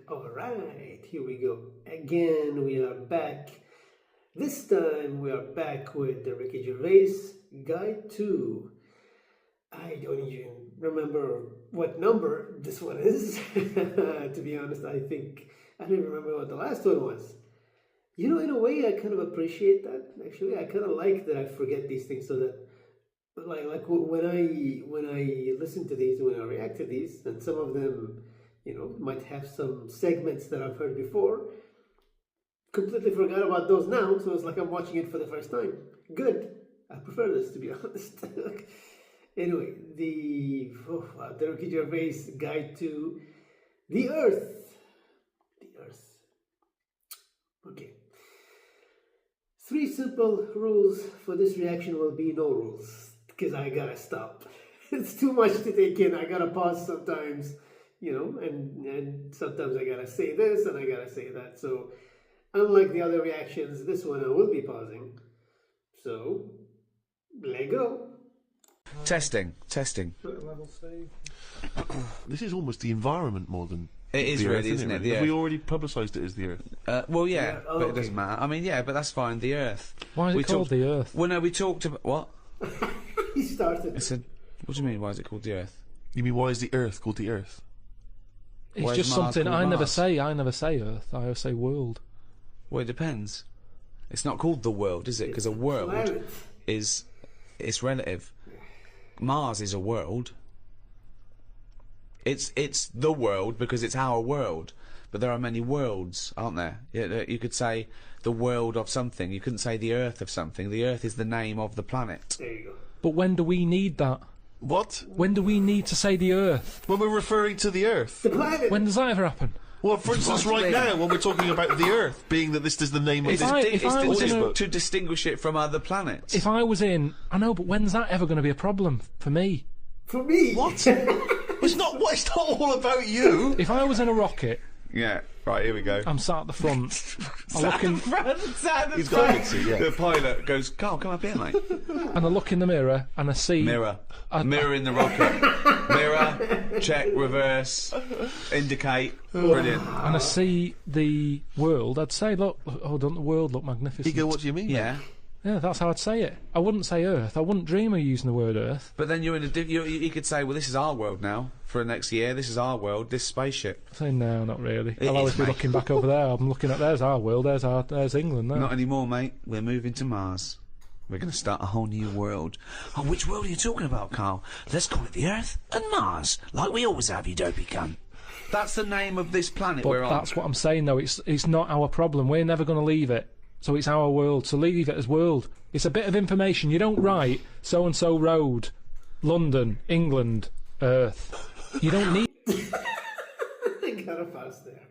Alright, here we go. Again, we are back. This time we are back with the Ricky Gervais Guide to... I don't even remember what number this one is. To be honest, I don't even remember what the last one was. You know, in a way, I kind of appreciate that. Actually, I kind of like that I forget these things, so that, like when I listen to these, when I react to these, and some of them, you know, might have some segments that I've heard before. Completely forgot about those now, so it's like I'm watching it for the first time. Good. I prefer this, to be honest. Anyway, the Ricky Gervais Guide to the Earth. The Earth. Okay. 3 simple rules for this reaction will be no rules, because I gotta stop. It's too much to take in. I gotta pause sometimes, you know, and sometimes I gotta say this and I gotta say that. So, unlike the other reactions, this one I will be pausing. So, let go. Testing. This is almost the environment more than it is the really, Earth, isn't it? Have we already publicised it as the Earth? Well, yeah, Oh, but it doesn't matter. I mean, yeah, but that's fine. The Earth. Why is it called the Earth? Well, no, we talked about what? He started. I said, what do you mean? Why is it called the Earth? You mean, why is the Earth called the Earth? It's Why is just Mars something called I never Mars? say. I never say Earth. I always say world. Well, it depends. It's not called the world, is it? Because a world Planet. is it's relative. Mars is a world. It's the world because it's our world. But there are many worlds, aren't there? You could say the world of something. You couldn't say the Earth of something. The Earth is the name of the planet. There you go. But when do we need that? What? When do we need to say the Earth? When we're referring to the Earth? The planet. When does that ever happen? Well, for instance, right now, when we're talking about the Earth, being that this is the name of If this I- if I was in a- book. to distinguish it from other planets. If I was in... I know, but when's that ever going to be a problem for me? For me. What? It's not all about you. If I was in a rocket, Yeah, right, here we go. I'm sat at the front, I look in, He's got a good seat, yeah. The pilot goes, Carl, come up here, mate. and I look in the mirror, and I see... Mirror. Mirror in the rocket. Mirror, check, reverse, indicate. Brilliant. And I see the world, I'd say, look, oh, doesn't the world look magnificent? You go, what do you mean? Yeah. Yeah, that's how I'd say it. I wouldn't say Earth. I wouldn't dream of using the word Earth. But then you're in a you could say, well, this is our world now for next year. This is our world. This spaceship. I say, no, not really. It I'll always is, be mate. looking back over there. I'm looking at, there's our world, there's England there. Not anymore, mate. We're moving to Mars. We're going to start a whole new world. Oh, which world are you talking about, Carl? Let's call it the Earth and Mars, like we always have, you dopey cunt. That's the name of this planet But we're on. that's what I'm saying, though. It's not our problem. We're never going to leave it. So it's our world. So leave it as world. It's a bit of information. You don't write so-and-so road, London, England, Earth. You don't need... I got a pass there.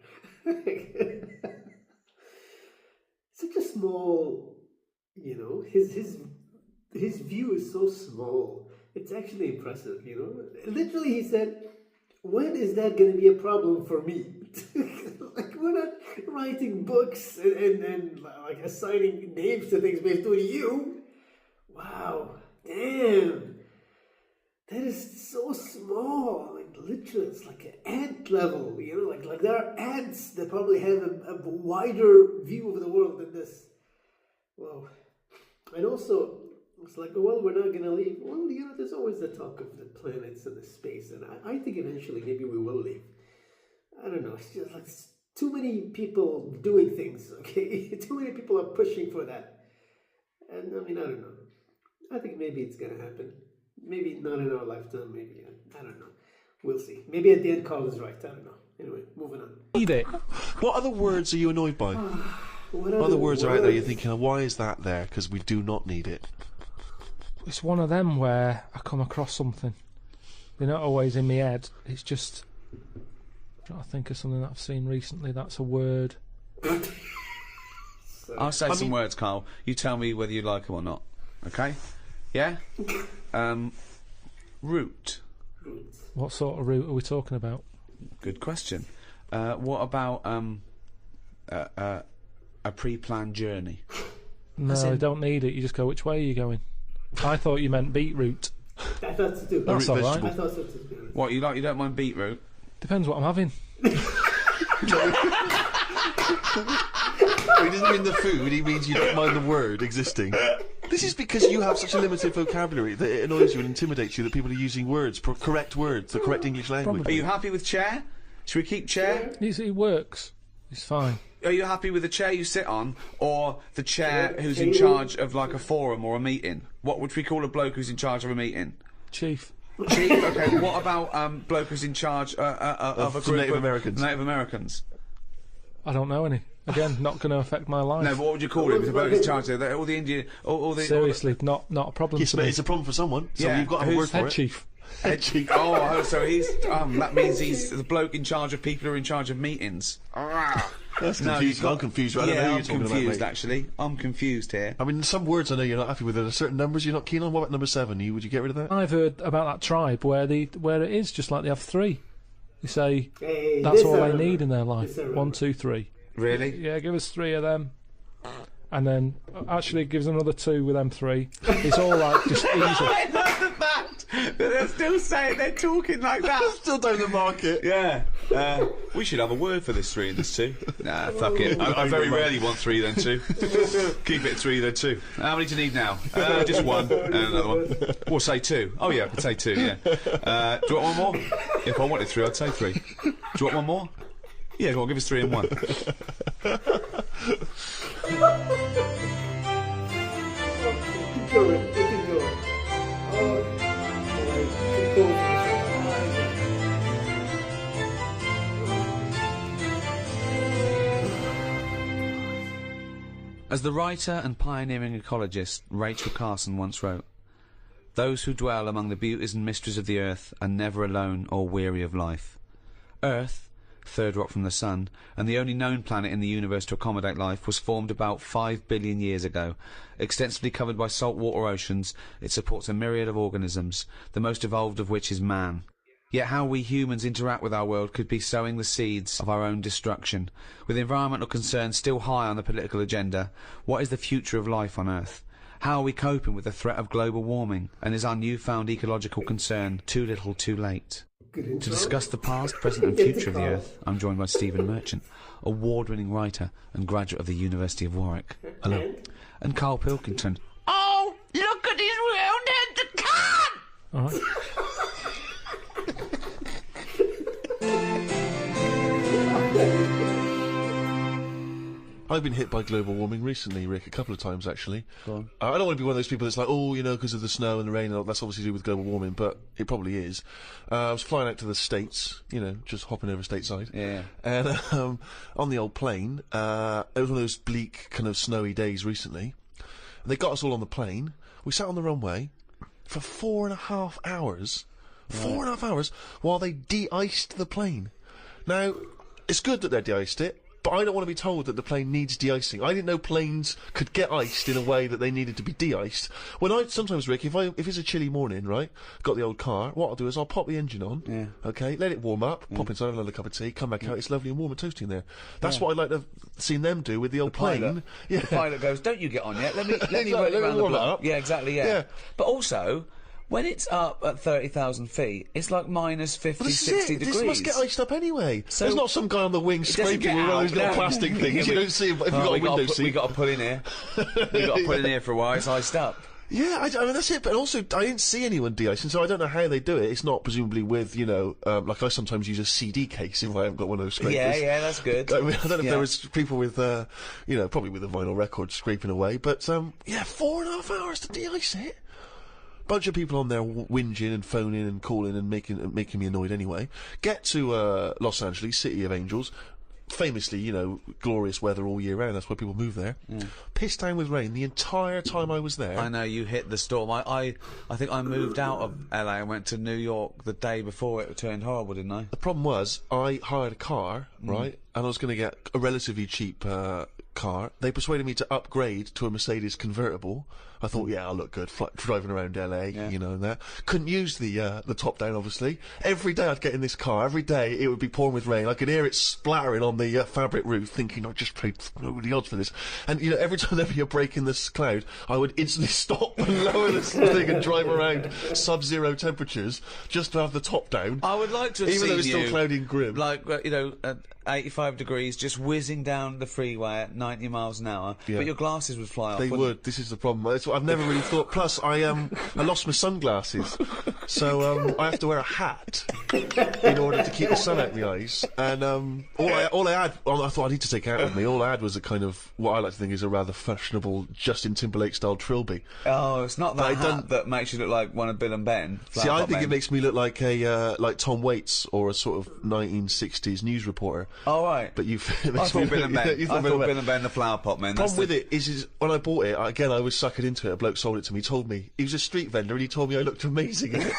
Such a small, you know, his view is so small. It's actually impressive, you know. Literally, he said, when is that going to be a problem for me? Like, we're not writing books and like assigning names to things based on you. Wow, damn. That is so small. Like, literally, it's like an ant level, you know, like there are ants that probably have a wider view of the world than this. Wow. And also, it's like, well, we're not going to leave. Well, you know, there's always the talk of the planets and the space, and I think eventually maybe we will leave. I don't know, it's just like too many people doing things, okay? Too many people are pushing for that. And I mean, I don't know. I think maybe it's going to happen. Maybe not in our lifetime, maybe. I don't know. We'll see. Maybe at the end, Carl is right. I don't know. Anyway, moving on. Need it. What other words are you annoyed by? What Other words are out there you're thinking, why is that there? Because we do not need it. It's one of them where I come across something. They're not always in my head. It's just... I'm trying to think of something that I've seen recently that's a word. I'll say some words, Carl. You tell me whether you like them or not. Okay? Yeah? Route. What sort of route are we talking about? Good question. What about a pre-planned journey? No, I don't need it. You just go, which way are you going? I thought you meant beetroot. I thought so too. That's root all right. I thought so too. What, you don't mind beetroot? Depends what I'm having. He doesn't mean the food, he means you don't mind the word existing. This is because you have such a limited vocabulary that it annoys you and intimidates you that people are using words, correct words, the correct English language. Are you happy with chair? Should we keep chair? It works. It's fine. Are you happy with the chair you sit on, or the chair who's in charge of, like, a forum or a meeting? What would we call a bloke who's in charge of a meeting? Chief. Chief? Okay, what about, bloke who's in charge of a group Native of Americans. Native Americans? I don't know any. Again, not going to affect my life. No, but what would you call him? The bloke in charge of all the Indian... all the... Seriously, not a problem Yes, to but me. it's a problem for someone, so Yeah, you've got to have a word for Head it. chief. Head chief. Oh, so he's... that means he's the bloke in charge of people who are in charge of meetings. That's No, confusing. you've got- I'm confused. I don't know who I'm you're talking about, confused, mate. actually. I'm confused here. I mean, some words I know you're not happy with. Are there certain numbers you're not keen on? What about number 7? Would you get rid of that? I've heard about that tribe where it is just like they have 3. They say Hey, that's this all I they remember. need in their life. This I remember. 1, 2, 3. Really? Yeah, give us 3 of them. And then actually gives another 2 with them 3. It's all like just easy. I love the fact that they're still saying they're talking like that. Still down the market. Yeah. We should have a word for this 3 and this 2. Nah, fuck it. I very rarely want 3 then 2. Keep it 3 then 2. How many do you need now? Just 1 and another one. We'll say 2. Oh yeah, I could say 2, yeah. Do you want one more? If I wanted 3, I'd say 3. Do you want one more? Yeah, go on, give us 3 and 1. Keep going, keep going. As the writer and pioneering ecologist Rachel Carson once wrote, "Those who dwell among the beauties and mysteries of the earth are never alone or weary of life. Earth, third rock from the sun, and the only known planet in the universe to accommodate life, was formed about 5 billion years ago. Extensively covered by saltwater oceans, it supports a myriad of organisms, the most evolved of which is man. Yet how we humans interact with our world could be sowing the seeds of our own destruction. With environmental concerns still high on the political agenda, what is the future of life on Earth? How are we coping with the threat of global warming? And is our newfound ecological concern too little too late?" To discuss the past, present and future of the Earth, I'm joined by Stephen Merchant, award-winning writer and graduate of the University of Warwick. Hello. And Karl Pilkington. Oh, look at his round-head, the can! All right. I've been hit by global warming recently, Rick, a couple of times actually. I don't want to be one of those people that's like, oh, you know, because of the snow and the rain, that's obviously to do with global warming, but it probably is. I was flying out to the States, you know, just hopping over stateside. Yeah. And on the old plane, it was one of those bleak, kind of snowy days recently. And they got us all on the plane. We sat on the runway for 4.5 hours. Right. 4.5 hours while they de-iced the plane. Now, it's good that they de-iced it, but I don't want to be told that the plane needs de-icing. I didn't know planes could get iced in a way that they needed to be de-iced. Sometimes, Rick, if it's a chilly morning, right, got the old car, what I'll do is I'll pop the engine on, okay, let it warm up, pop inside, have another cup of tea, come back out, it's lovely and warm and toasty in there. That's what I'd like to have seen them do with the old plane. Yeah. The pilot goes, "Don't you get on yet? Let me Exactly, run let me around the warm it block." up. Yeah, exactly, yeah. Yeah. But also, when it's up at 30,000 feet, it's like minus 50, Well, this 60 is it. degrees. This must get iced up anyway. So- There's not some guy on the wing It doesn't scraping get with one of those out, little no. plastic things. Yeah, You don't see if you've got a we window seat. got to put in here. We got to put in here for a while. It's iced up. Yeah, I mean, that's it. But also, I didn't see anyone de-icing, so I don't know how they do it. It's not presumably with, you know, like I sometimes use a CD case if I haven't got one of those scrapers. Yeah, that's good. I mean, I don't know if Yeah. there was people with, you know, probably with a vinyl record scraping away, but, yeah, 4.5 hours to de-ice it. Bunch of people on there whinging and phoning and calling and making me annoyed anyway. Get to, Los Angeles, City of Angels. Famously, you know, glorious weather all year round. That's why people move there. Pissed down with rain the entire time I was there. I know, you hit the storm. I think I moved out of LA and went to New York the day before it turned horrible, didn't I? The problem was, I hired a car, right, and I was going to get a relatively cheap car. They persuaded me to upgrade to a Mercedes convertible. I thought, yeah, I'll look good driving around LA, you know, and that. Couldn't use the top down, obviously. Every day I'd get in this car, every day it would be pouring with rain. I could hear it splattering on the fabric roof, thinking, I just paid the odds for this. And, you know, every time there'd be a break in this cloud, I would instantly stop and lower this thing and drive around sub-zero temperatures just to have the top down. I would like to have even seen though it's still you, cloudy and grim. like, you know, 85 45 degrees, just whizzing down the freeway at 90 miles an hour, Yeah. but your glasses would fly off. They wouldn't would. This is the problem. That's what I've never really thought. Plus, I lost my sunglasses, so I have to wear a hat in order to keep the sun out of my eyes. And all I had, I thought I need to take it out with me. All I had was a kind of what I like to think is a rather fashionable Justin Timberlake style trilby. Oh, it's not that hat that makes you look like one of Bill and Ben. See, I think it makes me look like a like Tom Waits or a sort of 1960s news reporter. Oh right. But you, I thought Bill and Ben. I thought Bill and Ben the Flower Pot Men. The problem with it is when I bought it, again, I was suckered into it. A bloke sold it to me. He told me he was a street vendor, and he told me I looked amazing in it.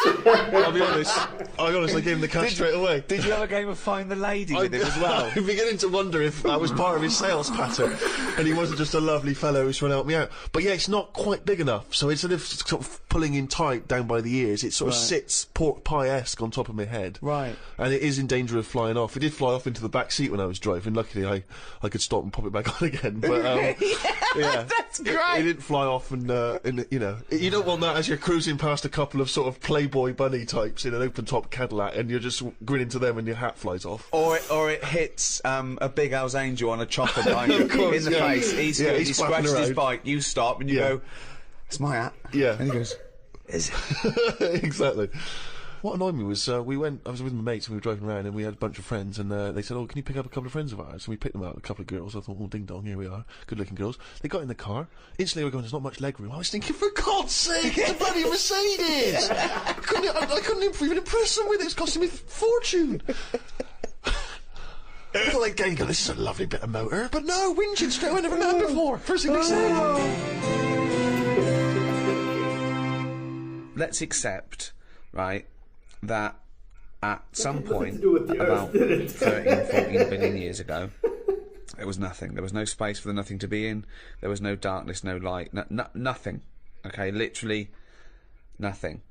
I'll be honest. I gave him the cash straight away. Did you have a game of Find the Lady with him as well? I'm beginning to wonder if that was part of his sales pattern, and he wasn't just a lovely fellow who's trying to help me out. But yeah, it's not quite big enough, so instead of sort of pulling in tight down by the ears, it sort of sits pork pie-esque on top of my head. Right. And it is in danger of flying off. It did fly off into the back seat when I was driving. Luckily, I could stop and pop it back on again. But yeah, that's great. It didn't fly off, and you know, you don't want that as you're cruising past a couple of sort of Playboy bunny types in an open-top Cadillac, and you're just grinning to them, and your hat flies off. Or it hits a big Al's Angel on a chopper behind you course, in the face. He's good. He scratches his around. bike. You stop, and you go, "It's my hat." Yeah. And he goes, "Is it?" Exactly. What annoyed me was I was with my mates and we were driving around and we had a bunch of friends and they said, oh, can you pick up a couple of friends of ours? And we picked them up, a couple of girls. I thought, oh, ding dong, here we are. Good looking girls. They got in the car. Instantly we were going, there's not much leg room. I was thinking, for God's sake, it's a bloody Mercedes! I couldn't even impress them with it. It's costing me a fortune. I thought they'd go, this is a lovely bit of motor. But no, whinging straight away, never met them before. First thing they said. Let's accept, right, that at some point, about about 13, 14 billion years ago, there was nothing. There was no space for the nothing to be in. There was no darkness, no light, nothing. Okay, literally nothing,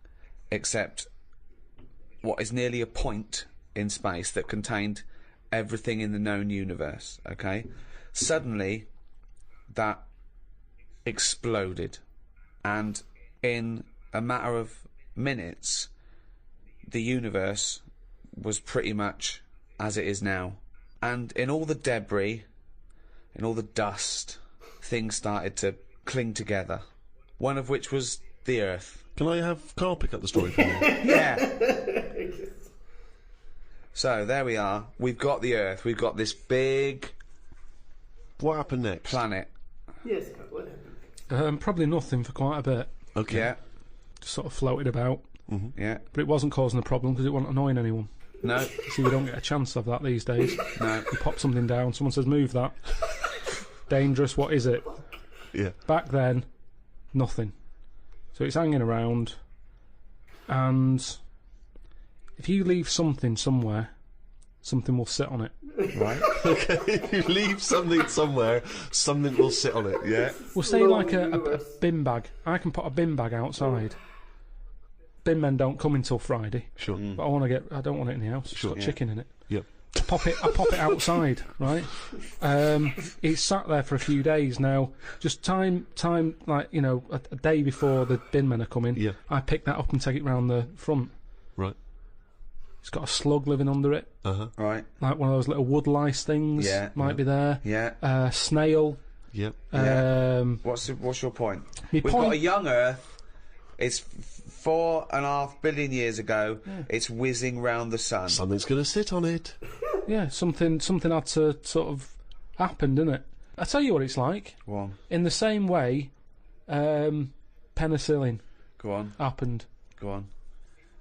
except what is nearly a point in space that contained everything in the known universe. Okay, suddenly that exploded, and in a matter of minutes, the universe was pretty much as it is now. And in all the debris, in all the dust, things started to cling together. One of which was the Earth. Can I have Karl pick up the story for you? Yeah. So there we are. We've got the Earth. We've got this big What happened next? Yes, planet. Karl, what happened? Probably nothing for quite a bit. Okay. Yeah. Just sort of floated about. Yeah. But it wasn't causing a problem because it wasn't annoying anyone. No. See, we don't get a chance of that these days. No. You pop something down, someone says, move that. Dangerous, what is it? Yeah. Back then, nothing. So it's hanging around, and if you leave something somewhere, something will sit on it. Right. Okay, if you leave something somewhere, something will sit on it, yeah? We'll say like a bin bag. I can put a bin bag outside. Bin men don't come until Friday. Sure. But I don't want it in the house. It's got chicken in it. Yep. I pop it outside, right? It's sat there for a few days now. Just time, like, you know, a day before the bin men are coming, Yeah. I pick that up and take it round the front. Right. It's got a slug living under it, Uh-huh. Right. like one of those little wood lice things. Yeah. Might be there. Yeah. Snail. Yep. What's your point? My We've got point- a young Earth. It's 4.5 billion years ago. It's whizzing round the sun. Something's going to sit on it. Yeah, something had to sort of happen, didn't it? I tell you what it's like. Go on. In the same way, penicillin Go on. happened. Go on.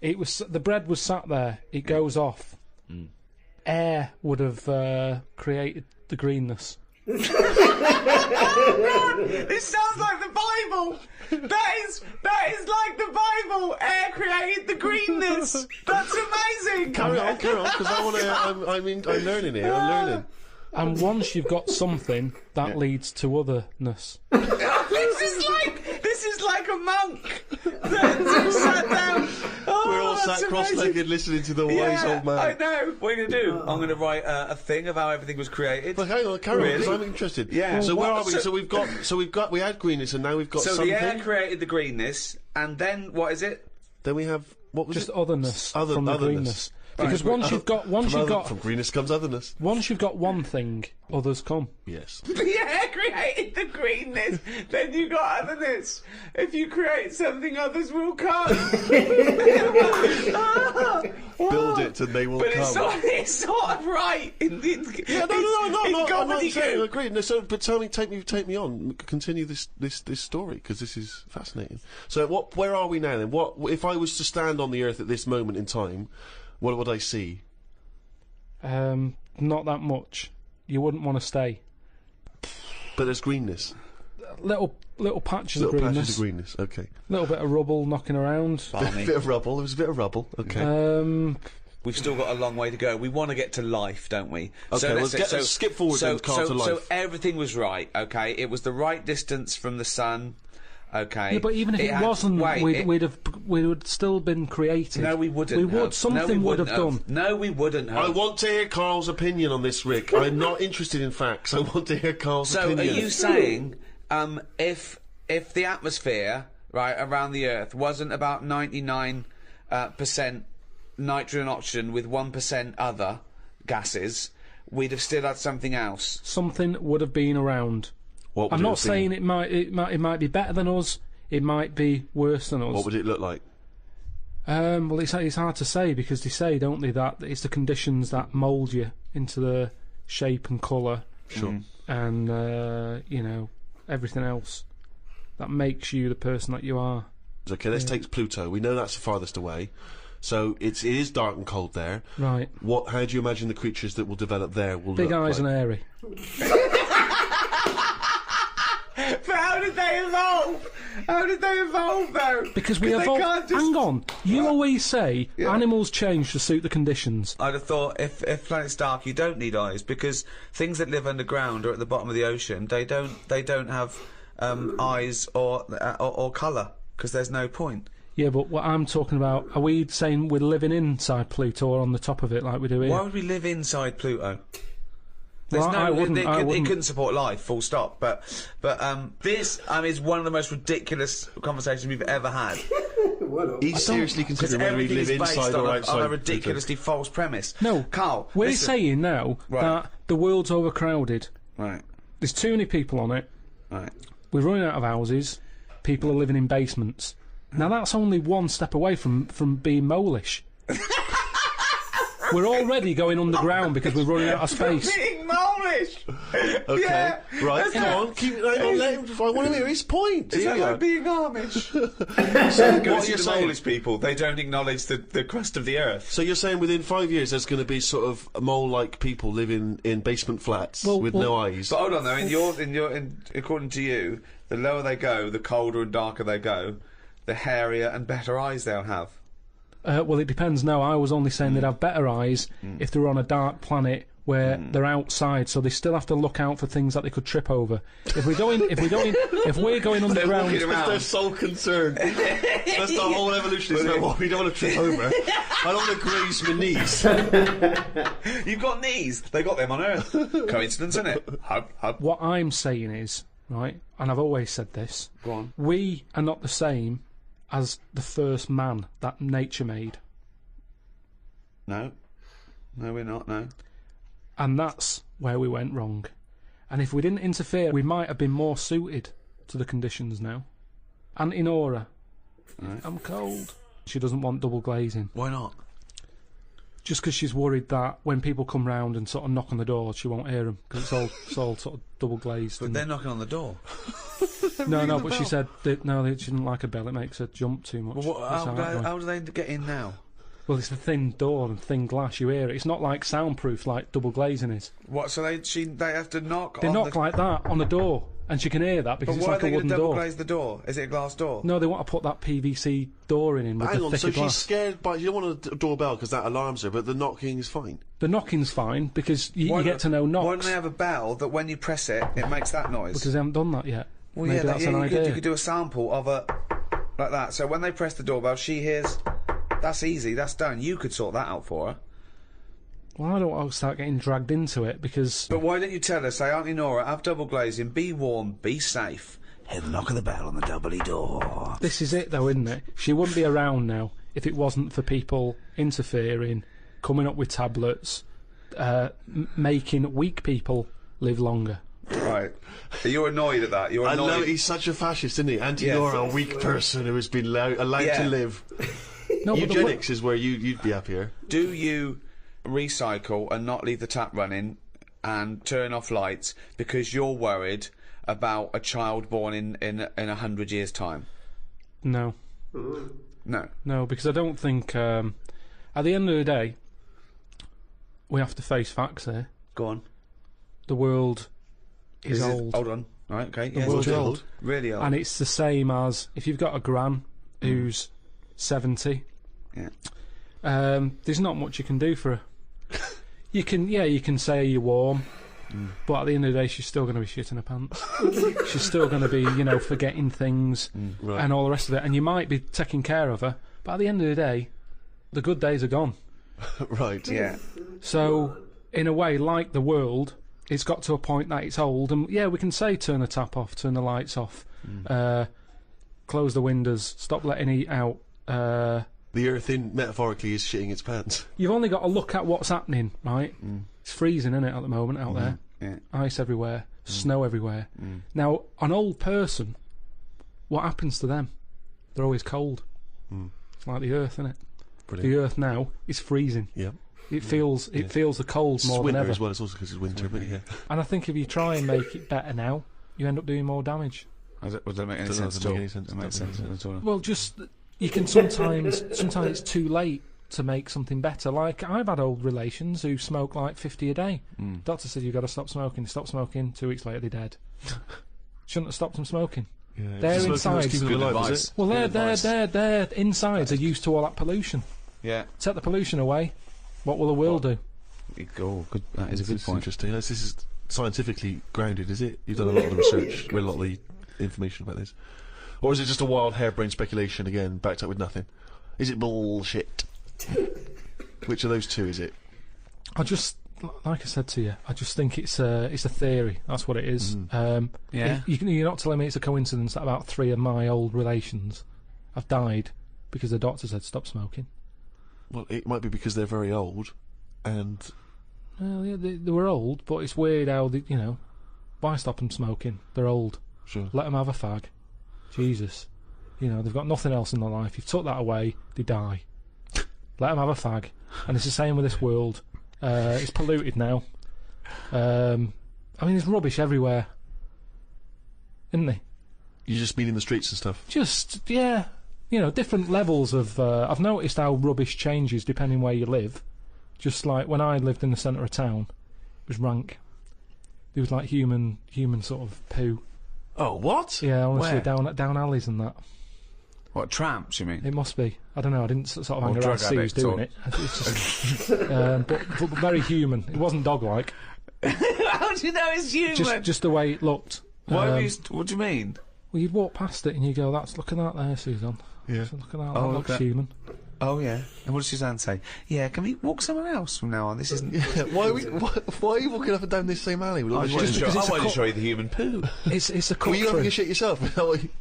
It was the bread was sat there. It goes off. Air would have created the greenness. This sounds like the Bible. That is like the Bible. Air created the greenness. That's amazing. Carry on, because I want to. I'm learning here. I'm learning. And once you've got something, that leads to otherness. This is like a monk that sat down. Oh, We're all that's sat cross-legged amazing. listening to the wise old man. I know. What are you going to do? I'm going to write a thing of how everything was created. But hang on, carry on, because Really? I'm interested. Yeah. So where What- are we? So we had greenness, and now we've got So something. the air created the greenness, and then what is it? Then we have what was Just it? otherness from the otherness. greenness. Because once you've got from greenness comes otherness. once you've got one thing, others come. Yes. The air created the greenness, then you got otherness. If you create something, others will come. Build it and they will But come. it's sort of right. No, I'm not saying I agree. No, but take me on. Continue this story, because this is fascinating. So, where are we now then? What if I was to stand on the Earth at this moment in time? What would I see? Not that much. You wouldn't want to stay. But there's greenness. Little patches Little of greenness. patches of greenness. Okay. Little bit of rubble knocking around. A bit of rubble. There was a bit of rubble. Okay. We've still got a long way to go. We want to get to life, don't we? Okay, let's skip forward then, Karl, to life. So everything was right, okay? It was the right distance from the sun, okay? Yeah, but even if it wasn't, we would still been created. No, we wouldn't. We would. Have. Something would have done. No, we wouldn't have. I want to hear Karl's opinion on this, Rick. I'm not interested in facts. I want to hear Karl's opinion. So, are you saying if the atmosphere around the Earth wasn't about 99% nitrogen oxygen with 1% other gases, we'd have still had something else? Something would have been around. What would I'm it not have saying been? it might be better than us. It might be worse than us. What would it look like? Well, it's hard to say, because they say, don't they, that it's the conditions that mould you into the shape and colour. Sure. And everything else that makes you the person that you are. Okay, let's take Pluto. We know that's the farthest away. So it is dark and cold there. Right. How do you imagine the creatures that will develop there will Big look eyes like? and hairy. But how did they evolve? How did they evolve, though? Because we evolved. Hang on. You always say animals change to suit the conditions. I'd have thought if planet's dark, you don't need eyes, because things that live underground or at the bottom of the ocean, they don't have eyes or colour, because there's no point. Yeah, but what I'm talking about, are we saying we're living inside Pluto or on the top of it like we do here? Why would we live inside Pluto? There's Well, I wouldn't. It couldn't support life, full stop. But this is one of the most ridiculous conversations we've ever had. He's seriously considering whether we Everything live is based inside or on outside. a ridiculously false premise. No, Karl, we're listen. saying now that the world's overcrowded. Right, There's too many people on it. right. We're running out of houses. People are living in basements. Now that's only one step away from being molish. We're already going underground because we're running out of space. Being molish. Okay, Yeah, right, that's come not- on, let him, I want to hear his point. Is Here that we like are. being Amish? What What you're the saying? Polish people, they don't acknowledge the crust of the earth. So you're saying within 5 years there's going to be sort of mole-like people living in basement flats Well, with well- no eyes? But hold on though, according to you, the lower they go, the colder and darker they go, the hairier and better eyes they'll have. Well, it depends now. I was only saying they'd have better eyes if they were on a dark planet where they're outside, so they still have to look out for things that they could trip over. If we're going underground, walking around. That's their sole concern. That's the whole evolution. It's like, well, we don't want to trip over. I don't want to graze my knees. You've got knees. They got them on Earth. Coincidence, isn't it? Hub. what I'm saying is, right, and I've always said this, Go on. we are not the same as the first man that nature made. No, we're not. No. And that's where we went wrong. And if we didn't interfere, we might have been more suited to the conditions now. Auntie Nora, I'm cold. She doesn't want double glazing. Why not? Just because she's worried that when people come round and sort of knock on the door, she won't hear them, because it's all sort of double glazed. But they're knocking on the door. No, but she said that, she didn't like a bell, it makes her jump too much. Well, That's how do they get in now? Well, it's a thin door and thin glass, you hear it. It's not like soundproof like double glazing is. What? So they have to knock. They on knock like that on the door, and she can hear that because But it's why like are a they going wooden to double door. glaze the door? Is it a glass door? No, they want to put that PVC door in with Hang the on, thicker so glass. she's scared by... You don't want a doorbell because that alarms her, but the knocking is fine. The knocking's fine because you Why get don't- to know knocks. Why don't they have a bell that when you press it, it makes that noise? Because they haven't done that yet. Well, Maybe yeah, that's an idea. you could do a sample of a like that. So when they press the doorbell, she hears. That's easy. That's done. You could sort that out for her. Well, I don't want to start getting dragged into it because... But why don't you tell her? Say, Auntie Nora, have double glazing. Be warm. Be safe. Hear the knock of the bell on the doubly door. This is it, though, isn't it? She wouldn't be around now if it wasn't for people interfering coming up with tablets, making weak people live longer. Right. You're annoyed at that. You're I annoyed. know he's such a fascist, isn't he? And you're a weak person who has been allowed to live. No, but Eugenics is where you'd be happier. Do you recycle and not leave the tap running and turn off lights because you're worried about a child born in 100 years' time? No. No. No, because I don't think... at the end of the day, we have to face facts here. Go on. The world is old. Hold on. Right, okay. The world's old. Really old. And it's the same as if you've got a gran who's 70. Yeah. There's not much you can do for her. You can say you're warm, but at the end of the day, she's still going to be shitting her pants. She's still going to be, forgetting things and all the rest of it. And you might be taking care of her, but at the end of the day, the good days are gone. Right. Yeah. So, in a way, like the world, it's got to a point that it's old, and we can say turn the tap off, turn the lights off, close the windows, stop letting heat out. The earth, metaphorically, is shitting its pants. You've only got to look at what's happening, right? It's freezing, isn't it, at the moment out there? Yeah. Ice everywhere, snow everywhere. Now, an old person, what happens to them? They're always cold. It's like the earth, isn't it? Brilliant. The earth now is freezing. Yeah. It feels the cold more than winter ever. as well. It's also because it's winter, but yeah. And I think if you try and make it better now, you end up doing more damage. Does that make any sense at all? Doesn't make sense at all. Well, just you can sometimes it's too late to make something better. Like I've had old relations who smoke like 50 a day. Doctor said you've got to stop smoking. Stop smoking. 2 weeks later, they're dead. Shouldn't have stopped them smoking. Yeah, Their insides. Keep them alive, is it? Well, their insides are used to all that pollution. Yeah. Take the pollution away. What will the world do? Oh, good. That is a good point. Interesting. This is scientifically grounded, is it? You've done a lot of the research, read a lot of the information about this, or is it just a wild, harebrained speculation again, backed up with nothing? Is it bullshit? Which of those two is it? I just, like I said to you, I just think it's a theory. That's what it is. Yeah. You're not telling me it's a coincidence that about 3 of my old relations have died because the doctor said stop smoking. Well, it might be because they're very old, and Well, yeah, they were old, but it's weird how why stop them smoking? They're old. sure. Let them have a fag. Jesus, they've got nothing else in their life. You've took that away, they die. Let them have a fag. And it's the same with this world. It's polluted now. There's rubbish everywhere, isn't there? You just mean in the streets and stuff. Just different levels of. I've noticed how rubbish changes depending where you live. Just like when I lived in the centre of town, it was rank. There was like human sort of poo. Oh, what? Yeah, honestly, Where? down alleys and that. What, tramps, you mean? It must be. I don't know. I didn't sort of hang drug around to see who's addicts doing or- it. It's just, but very human. It wasn't dog-like. How do you know it's human? Just the way it looked. What do you mean? Well, you'd walk past it and you go, look at that there, Susan. Yeah. So look at that. Oh, That look looks at- human. Oh, yeah. And what does Suzanne say? Yeah, can we walk somewhere else from now on? This isn't... Yeah, why are you walking up and down this same alley? With all I this wanted shit? to show you the human poo. It's a cut Were you having through. a shit yourself?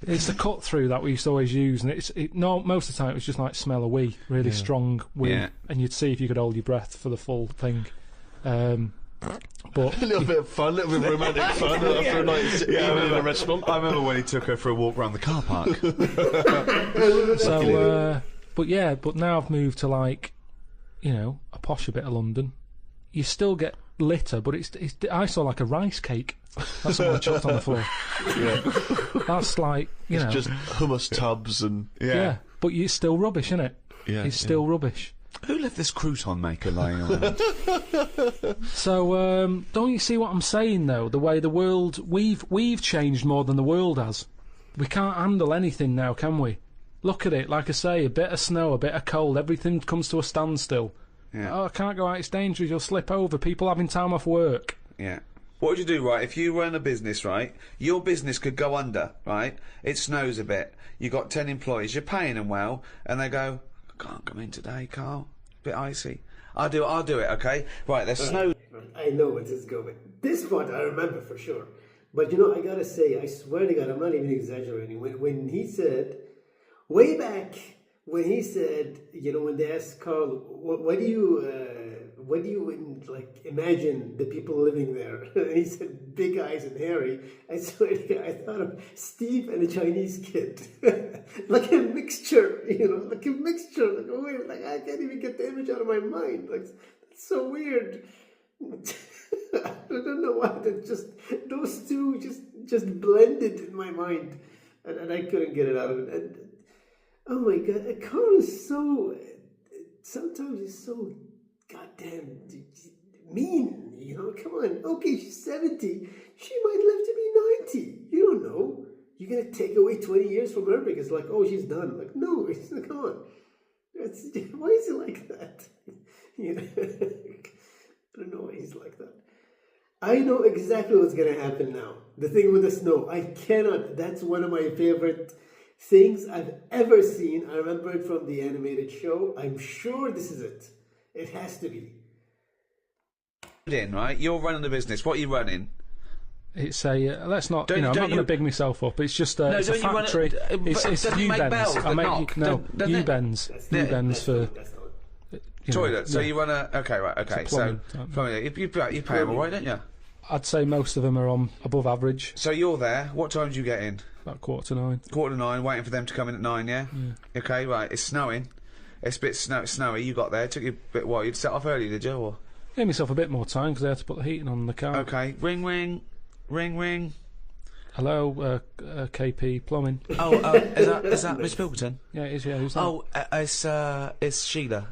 It's the cut through that we used to always use, and most of the time it was just like smell a wee, really strong wee, Yeah. and you'd see if you could hold your breath for the full thing. But A little bit of fun, a little bit of romantic fun after a night evening in a restaurant. I remember when he took her for a walk around the car park. but now I've moved to a posher bit of London. You still get litter, but it's I saw like a rice cake. That's what I chucked on the floor. Yeah. That's like It's just hummus tubs and... yeah. But it's still rubbish, isn't it? Yeah, It's still rubbish. Who left this crouton maker lying around? So don't you see what I'm saying though? The way the world we've changed more than the world has. We can't handle anything now, can we? Look at it, like I say, a bit of snow, a bit of cold, everything comes to a standstill. Yeah. Oh, I can't go out, it's dangerous, you'll slip over, people having time off work. Yeah. What would you do, right? If you run a business, right, your business could go under, right? It snows a bit. You got 10 employees, you're paying them well, and they go, I can't come in today, Carl. Bit icy. I'll do it, okay? Right, there's snow. I know where this is going. This part I remember for sure. But I gotta say, I swear to God, I'm not even exaggerating. When he said, way back when he said, when they asked Karl, what do you imagine the people living there? And he said, big eyes and hairy. I swear to God, I thought of Steve and a Chinese kid. Like a mixture, like a mixture. Like I can't even get the image out of my mind. Like, it's so weird. I don't know why those two just blended in my mind. And I couldn't get it out of it. And, oh my God, Karl is sometimes he's so goddamn mean, come on. Okay, she's 70. She might live to be 90. You don't know. You're going to take away 20 years from her because, she's done. Like, no, come on. Why is he like that? I don't know why he's like that. I know exactly what's going to happen now. The thing with the snow. That's one of my favorite things I've ever seen. I remember it from the animated show. I'm sure this is it. It has to be. Right? You're running the business. What are you running? It's a, let's not, I'm not going to big myself up. It's just it's a factory. It's U-bends. U-bends. U-bends for... Toilet. So you run okay. So plumbing. You pay them all right, don't you? I'd say most of them are on above average. So you're there. What time do you get in? About 9:15. 9:15, waiting for them to come in at 9, yeah? Okay, right. It's snowing. It's a bit snowy. You got there. It took you a bit while. You'd set off early, did you? Or? Gave myself a bit more time because I had to put the heating on the car. Okay. Ring, ring. Ring, ring. Hello, KP Plumbing. Oh, is that Miss Pilkington? Yeah, it is, yeah. Who's that? Oh, it's Sheila.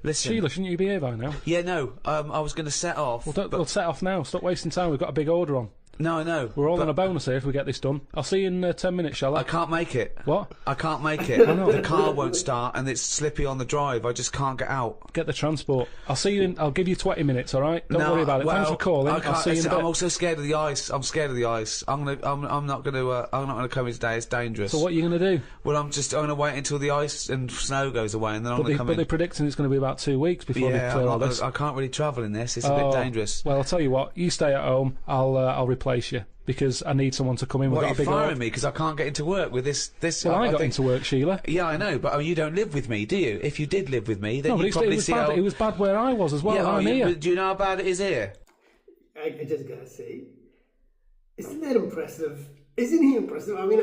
Listen. Sheila, shouldn't you be here by now? Yeah, no. I was going to set off. We'll set off now. Stop wasting time. We've got a big order on. No, I know. We're all on a bonus here if we get this done. I'll see you in 10 minutes, shall I? I can't make it. What? I can't make it. The car won't start and it's slippy on the drive. I just can't get out. Get the transport. I'll see you I'll give you 20 minutes, alright? Don't worry about it. Thanks for calling. I'll see you in a bit. I'm also scared of the ice. I'm scared of the ice. I'm not gonna come in today. It's dangerous. So what are you gonna do? Well, I'm gonna wait until the ice and snow goes away and then I'm gonna come in. But they're predicting it's gonna be about 2 weeks before they clear all this. I can't really travel in this. It's a bit dangerous. Well, I'll tell you what. You stay at home. I'll replace you. Because I need someone to come in. What, are you firing me because I can't get into work with this? Well, I got into work, Sheila. Yeah, I know, but you don't live with me, do you? If you did live with me, then you'd probably see how... It was bad where I was as well. Yeah, I'm here. Do you know how bad it is here? I just gotta say, isn't that impressive? Isn't he impressive? I mean,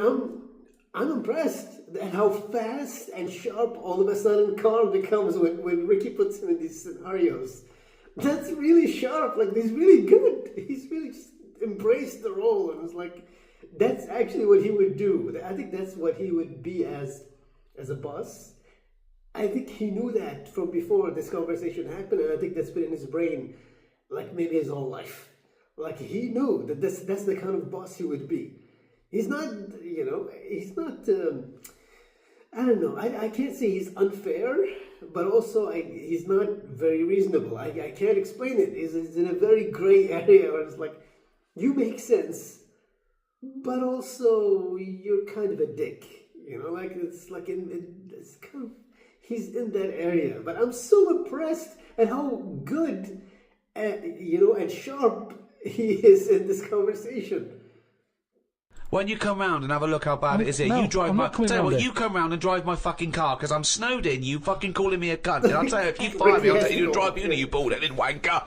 I'm impressed at how fast and sharp all of a sudden Karl becomes when Ricky puts him in these scenarios. That's really sharp. Like, he's really good. He's really just embraced the role and was like, that's actually what he would do. I think that's what he would be as a boss. I think he knew that from before this conversation happened, and I think that's been in his brain like maybe his whole life. Like, he knew that that's the kind of boss he would be. He's not, he's not, I don't know, I can't say he's unfair, but also he's not very reasonable. I can't explain it. He's in a very gray area where it's like, you make sense, but also you're kind of a dick, it's kind of, he's in that area. But I'm so impressed at how good, and sharp he is in this conversation. When you come round and have a look how bad it is here, no, you drive I'm my... not coming Tell you round what, here. you come round and drive my fucking car, because I'm snowed in, you fucking calling me a cunt. And I'll tell you, if you fire me, I'll tell you to drive you, you bald-headed wanker.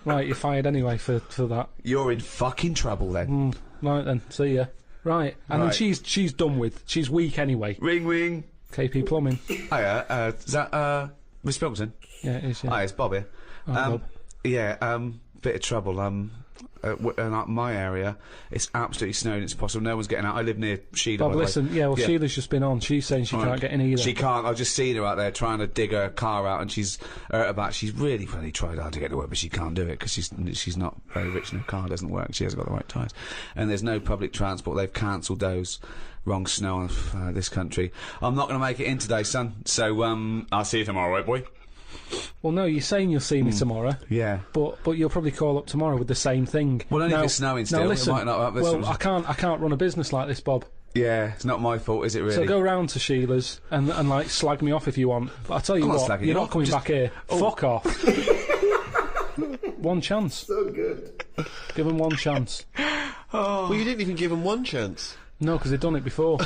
Right, you're fired anyway for that. You're in fucking trouble then. Right then, see ya. Right, and then she's done with. She's weak anyway. Ring, ring. KP Plumbing. Hiya, is that, Miss Pilkington? Yeah, it is, yeah. Hi, it's Bob here. Bob. Yeah, bit of trouble. In my area, it's absolutely snowing. It's possible no one's getting out. I live near Sheila. Bob, listen, Sheila's just been on. She's saying she can't get in either. She can't. I've just seen her out there trying to dig her car out, and she's hurt her back. She's really tried hard to get to work, but she can't do it because she's not very rich and her car doesn't work. She hasn't got the right tyres, and there's no public transport. They've cancelled those. Wrong snow on this country. I'm not going to make it in today, son. So I'll see you tomorrow, right, boy? Well, no, you're saying you'll see me tomorrow. Yeah. But you'll probably call up tomorrow with the same thing. Well, only if it's snowing still. Now listen, it might not well, I can't run a business like this, Bob. Yeah, it's not my fault, is it really? So go round to Sheila's and like slag me off if you want. But I tell you what, you're not coming back here. Fuck off. One chance. So good. Give them one chance. Well, you didn't even give them one chance. No, because they've done it before.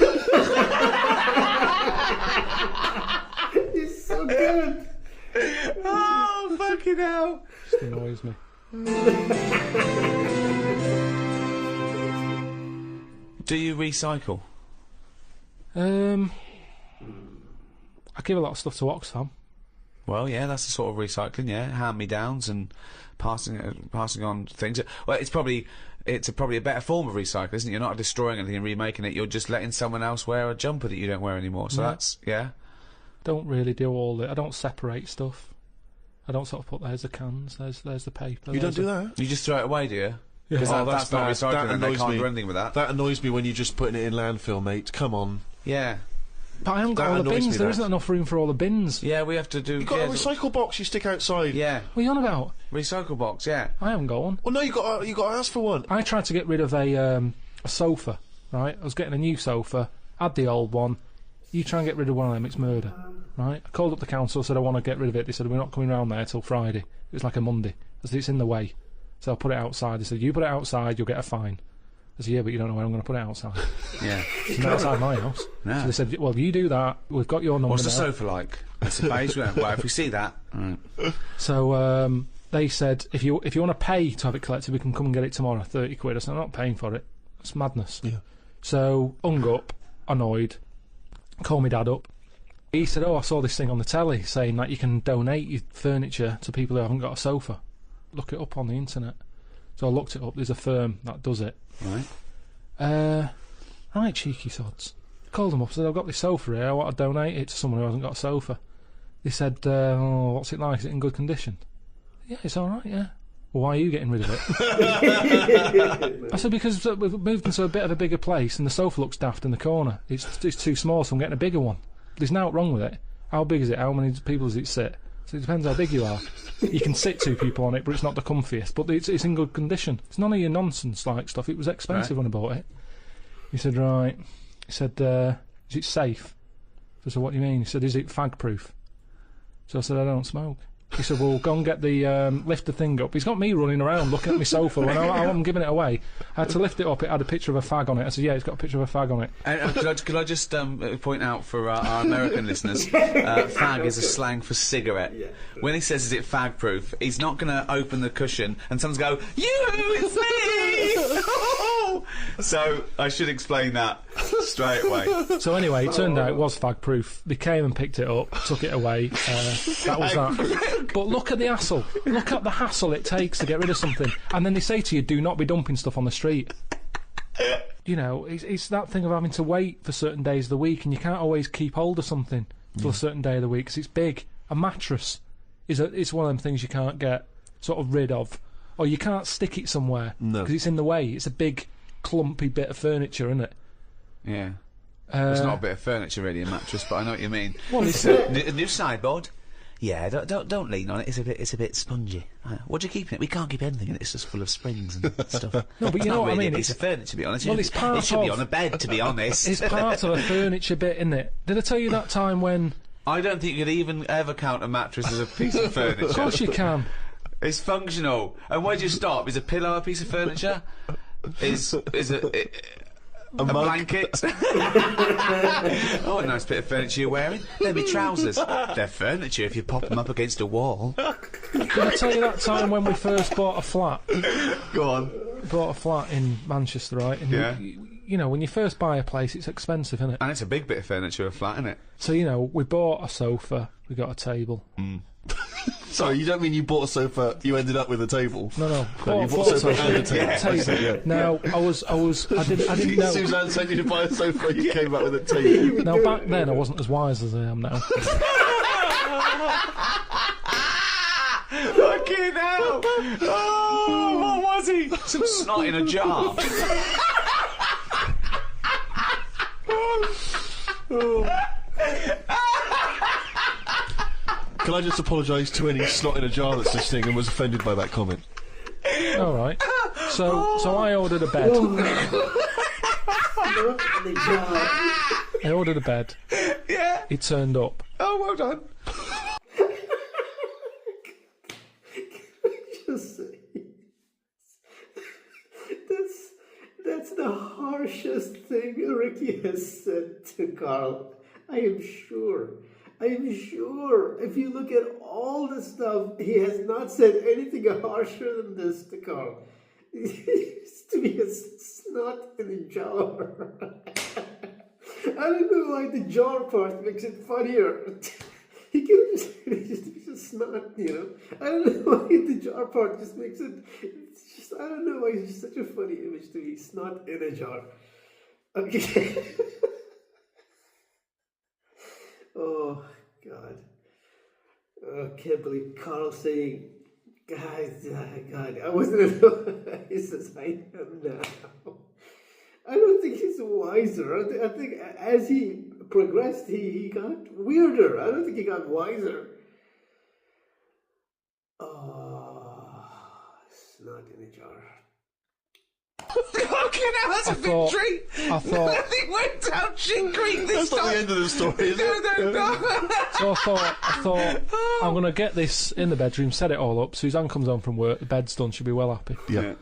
It's so good. Oh, fucking hell. Just annoys me. Do you recycle? I give a lot of stuff to Oxfam. Well, yeah, that's the sort of recycling, yeah. Hand-me-downs and passing on things. Well, it's probably a better form of recycling, isn't it? You're not destroying anything and remaking it. You're just letting someone else wear a jumper that you don't wear anymore. So that's, yeah. Don't really do all the... I don't separate stuff. I don't sort of put, there's the cans, there's the paper. You don't do that? You just throw it away, do you? Yeah. Because Oh, that's not bad. recycling, That and they annoys can't me. do anything with that. That annoys me when you're just putting it in landfill, mate. Come on. Yeah. But I haven't got That all the annoys bins. me, There that. isn't enough room for all the bins. Yeah, we have to do... You've got yeah, a recycle box you stick outside. Yeah. What are you on about? Recycle box, yeah. I haven't got one. Well, no, you got to ask for one. I tried to get rid of a sofa, right? I was getting a new sofa, had the old one. You try and get rid of one of them, it's murder, right? I called up the council, said I want to get rid of it. They said, we're not coming round there till Friday. It was like a Monday. I said, it's in the way. So I'll put it outside. They said, you put it outside, you'll get a fine. I said, yeah, but you don't know where I'm going to put it outside. Yeah. It's not outside my house. No. So they said, well, if you do that, we've got your number What's the now. sofa like? It's a beige one. Well, if we see that... Right. So they said, if you want to pay to have it collected, we can come and get it tomorrow, 30 quid. I said, I'm not paying for it. It's madness. Yeah. So, hung up, annoyed, called my dad up. He said, oh, I saw this thing on the telly saying that you can donate your furniture to people who haven't got a sofa. Look it up on the internet. So I looked it up. There's a firm that does it. Right. Right, cheeky sods. Called them up, said, I've got this sofa here, I want to donate it to someone who hasn't got a sofa. They said, oh, what's it like? Is it in good condition? Yeah, it's alright, yeah. Well, why are you getting rid of it? I said, because we've moved into a bit of a bigger place and the sofa looks daft in the corner. It's too small, so I'm getting a bigger one. There's nothing wrong with it. How big is it? How many people does it sit? So it depends how big you are. You can sit two people on it, but it's not the comfiest. But it's in good condition. It's none of your nonsense-like stuff. It was expensive when I bought it. He said, right. He said, is it safe? So I said, what do you mean? He said, is it fag-proof? So I said, I don't smoke. He said, well, go and get the, lift the thing up. He's got me running around looking at my sofa when I'm giving it away. I had to lift it up, it had a picture of a fag on it. I said, yeah, it's got a picture of a fag on it. Could I just point out for our American listeners, fag is a slang for cigarette. Yeah. When he says, is it fag-proof, he's not going to open the cushion and someone's go, it's me! So I should explain that straight away. So anyway, it turned out it was fag-proof. They came and picked it up, took it away. That was that. But look at the hassle. Look at the hassle it takes to get rid of something. And then they say to you, do not be dumping stuff on the street. You know, it's that thing of having to wait for certain days of the week, and you can't always keep hold of something till a certain day of the week because it's big. A mattress it's one of them things you can't get sort of rid of, or you can't stick it somewhere because it's in the way. It's a big, clumpy bit of furniture, isn't it? Yeah. It's not a bit of furniture really, a mattress, but I know what you mean. Well, it's a new sideboard. Yeah, don't lean on it. It's a bit spongy. What do you keep in it? We can't keep anything in it. It's just full of springs and stuff. No, but it's you know not what really I mean. A piece of furniture, to be honest. Well, it's part it should be of- on a bed, to be honest. It's part of a furniture bit, isn't it? Did I tell you that time when? I don't think you could even ever count a mattress as a piece of furniture. Of course you can. It's functional. And where do you stop? Is a pillow a piece of furniture? Is a blanket? Oh, a nice bit of furniture you're wearing. They're my trousers. They're furniture if you pop them up against a wall. Did I tell you that time when we first bought a flat? Go on. Bought a flat in Manchester, right? And Yeah. you know, when you first buy a place, it's expensive, isn't it? And it's a big bit of furniture, a flat, isn't it? So, you know, we bought a sofa, we got a table. Sorry, you don't mean you bought a sofa, you ended up with a table? No, No, you bought bought a sofa and a table. Yeah. I see, yeah. Now, I didn't know. Suzanne sent you to buy a sofa, you came up with a table. Now, back then, I wasn't as wise as I am now. Fucking hell! Oh, what was he? Some snot in a jar. Can I just apologise to any snot in a jar that's listening and was offended by that comment? All right. So I ordered a bed. I ordered a bed. Yeah. It turned up. Oh, well done. Just say, that's the harshest thing Ricky has said to Karl. I am sure. I'm sure if you look at all the stuff, he has not said anything harsher than this to Karl. It used to be a snot in a jar. I don't know why the jar part makes it funnier. He could have just said it's just snot, you know. I don't know why the jar part just makes it. It's just, I don't know why it's just such a funny image to be snot in a jar. Okay. Oh God. I can't believe Karl saying, guys, God, I wasn't as wise as I am now. I don't think he's wiser. I think as he progressed, he got weirder. I don't think he got wiser. Oh, snot in a jar. Fucking hell, that's a victory! I thought... Nothing went down Shin Creek this That's time! not the end of the story, is it? No. So I thought, I'm going to get this in the bedroom, set it all up. Suzanne comes home from work, the bed's done, she'll be well happy. Yeah.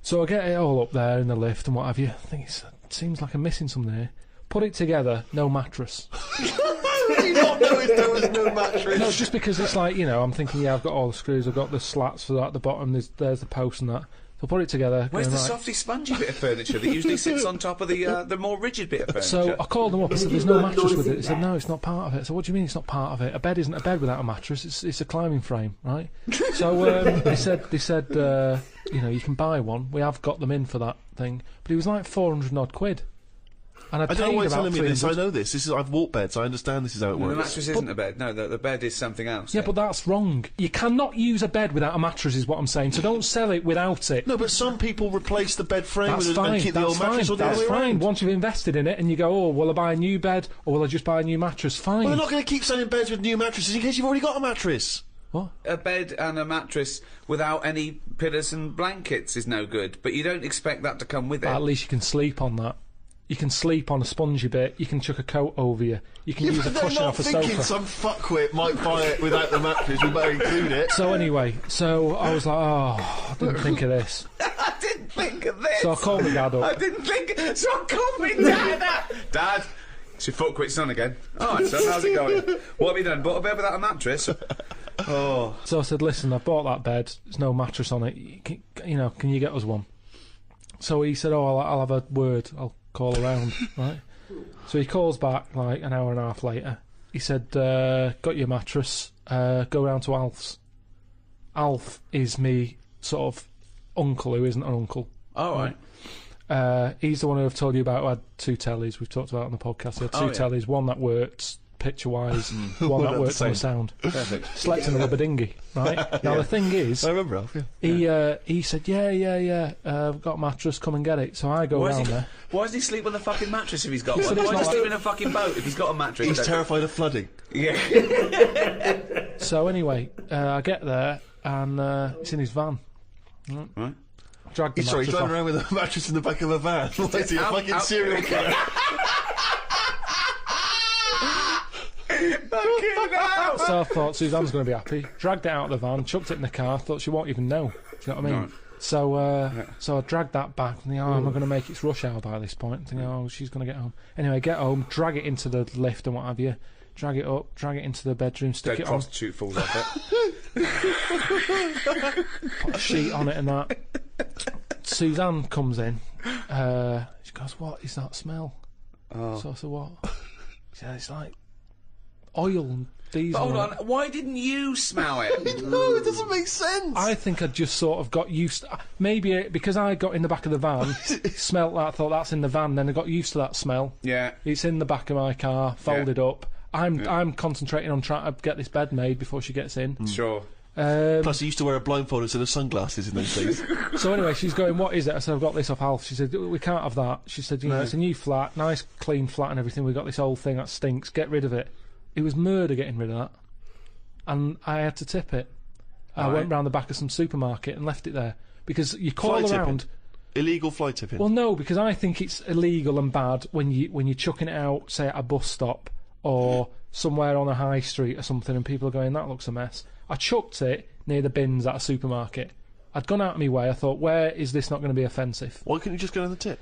So I get it all up there in the lift and what have you. I think it seems like I'm missing something here. Put it together, no mattress. Did you not notice there was no mattress? No, just because it's like, you know, I'm thinking, yeah, I've got all the screws, I've got the slats for that at the bottom, there's the post and that. So put it together. Where's the right. softy spongy bit of furniture that usually sits on top of the more rigid bit of furniture? So I called them up, I said, there's no mattress with it. They said, no, it's not part of it. So what do you mean it's not part of it? A bed isn't a bed without a mattress, it's a climbing frame, right? So they said, you know, you can buy one. We have got them in for that thing. But it was like 400 odd quid. And I don't know why you're about telling me this. I 300. know this. I've walked beds. I understand this is how it No, works. the mattress isn't a bed. No, the bed is something else. Yeah, but that's wrong. You cannot use a bed without a mattress, is what I'm saying. So don't sell it without it. No, but some people replace the bed frame That's and fine. keep the That's old mattress fine. or the other That's way fine. around. Once you've invested in it and you go, oh, will I buy a new bed or will I just buy a new mattress? Fine. Well, they're not going to keep selling beds with new mattresses in case you've already got a mattress. What? A bed and a mattress without any pillows and blankets is no good, but you don't expect that to come with it. At least you can sleep on that. You can sleep on a spongy bit. You can chuck a coat over you. You can use a They're cushion not off a thinking sofa. some fuckwit might buy it without the mattress. We better include it. So anyway, so I was like, oh, I didn't think of this. I didn't think of this. So I called my dad I up. didn't think. So I called me dad. Dad, it's your foot quits on again. All right, son, how's it going? What have you done? Bought a bed without a mattress? Oh. So I said, listen, I bought that bed. There's no mattress on it. Can you get us one? So he said, oh, I'll have a word. I'll call around, right? So he calls back like an hour and a half later. He said, got your mattress, go round to Alf's. Alf is me sort of uncle who isn't an uncle. All right. He's the one who I've told you about who had two tellies. We've talked about it on the podcast. He had two tellies, one that worked picture-wise, one that worked on the sound. Perfect. Slept in a rubber dinghy, right? Now the thing is, I remember Alf, yeah. he said, yeah, I've got a mattress, come and get it. So I go round there. Why does he sleep on the fucking mattress if he's got one? said it's Why does not he sleep in a fucking boat if he's got a mattress? He's terrified of flooding. Yeah. So anyway, I get there and it's in his van. Right. Drag the He's mattress driving off. around with a mattress in the back of a van. Like is he a fucking serial killer? Fucking hell. So I thought Suzanne's going to be happy. Dragged it out of the van, chucked it in the car. Thought she won't even know. Do you know what I mean? Right. So I dragged that back. Thinking, oh, am I going to make its rush hour by this point? Thinking, oh, she's going to get home. Anyway, get home, drag it into the lift and what have you. Drag it up, drag it into the bedroom, stick Dead it on, prostitute falls off it. put a sheet on it and that. Suzanne comes in. She goes, what is that smell? Oh. So I said, what? She said, it's like oil and diesel. But hold on, why didn't you smell it? No, it doesn't make sense. I think I just sort of got used to, maybe because I got in the back of the van, smelt that, thought that's in the van, then I got used to that smell. Yeah. It's in the back of my car, folded up. I'm concentrating on trying to get this bed made before she gets in. Sure. Plus, he used to wear a blindfold instead of sunglasses in those days. So anyway, she's going, what is it? I said, I've got this off Alf. She said, we can't have that. She said, you know, it's a new flat, nice clean flat and everything. We've got this old thing that stinks. Get rid of it. It was murder getting rid of that. And I had to tip it. I went round the back of some supermarket and left it there. Because you call Fly around... Illegal fly tipping. Well, no, because I think it's illegal and bad when you're chucking it out, say, at a bus stop or somewhere on a high street or something and people are going, that looks a mess. I chucked it near the bins at a supermarket. I'd gone out of my way. I thought, where is this not going to be offensive? Why couldn't you just go down the tip?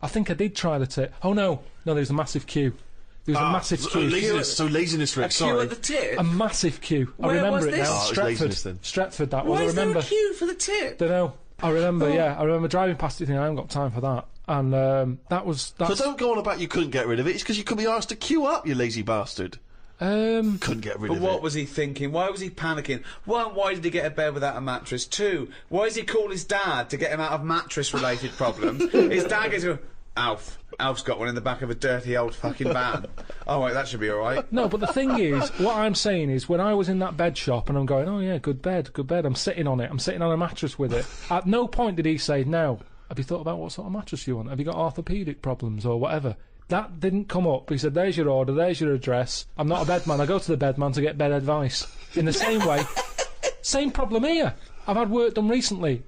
I think I did try the tip. Oh, no, there's a massive queue. There was a massive queue. Laziness, Rick, A queue sorry. at the tip? A massive queue. I Where remember was it this? now. Oh, it was laziness then. Stretford, that was. Why I is there remember. a queue for the tip? Don't know. I remember, yeah. I remember driving past it thinking, I haven't got time for that. And that's... So don't go on about you couldn't get rid of it. It's because you couldn't be asked to queue up, you lazy bastard. Couldn't get rid But of what it. was he thinking? Why was he panicking? One, why did he get a bed without a mattress? Two, why does he call his dad to get him out of mattress-related problems? His dad gets to go, Alf's got one in the back of a dirty old fucking van. Oh, wait, that should be all right. No, but the thing is, what I'm saying is, when I was in that bed shop and I'm going, oh yeah, good bed, I'm sitting on it, I'm sitting on a mattress with it. At no point did he say, now, have you thought about what sort of mattress you want? Have you got orthopaedic problems or whatever? That didn't come up. He said, there's your order, there's your address. I'm not a bed man, I go to the bed man to get bed advice. In the same way, same problem here. I've had work done recently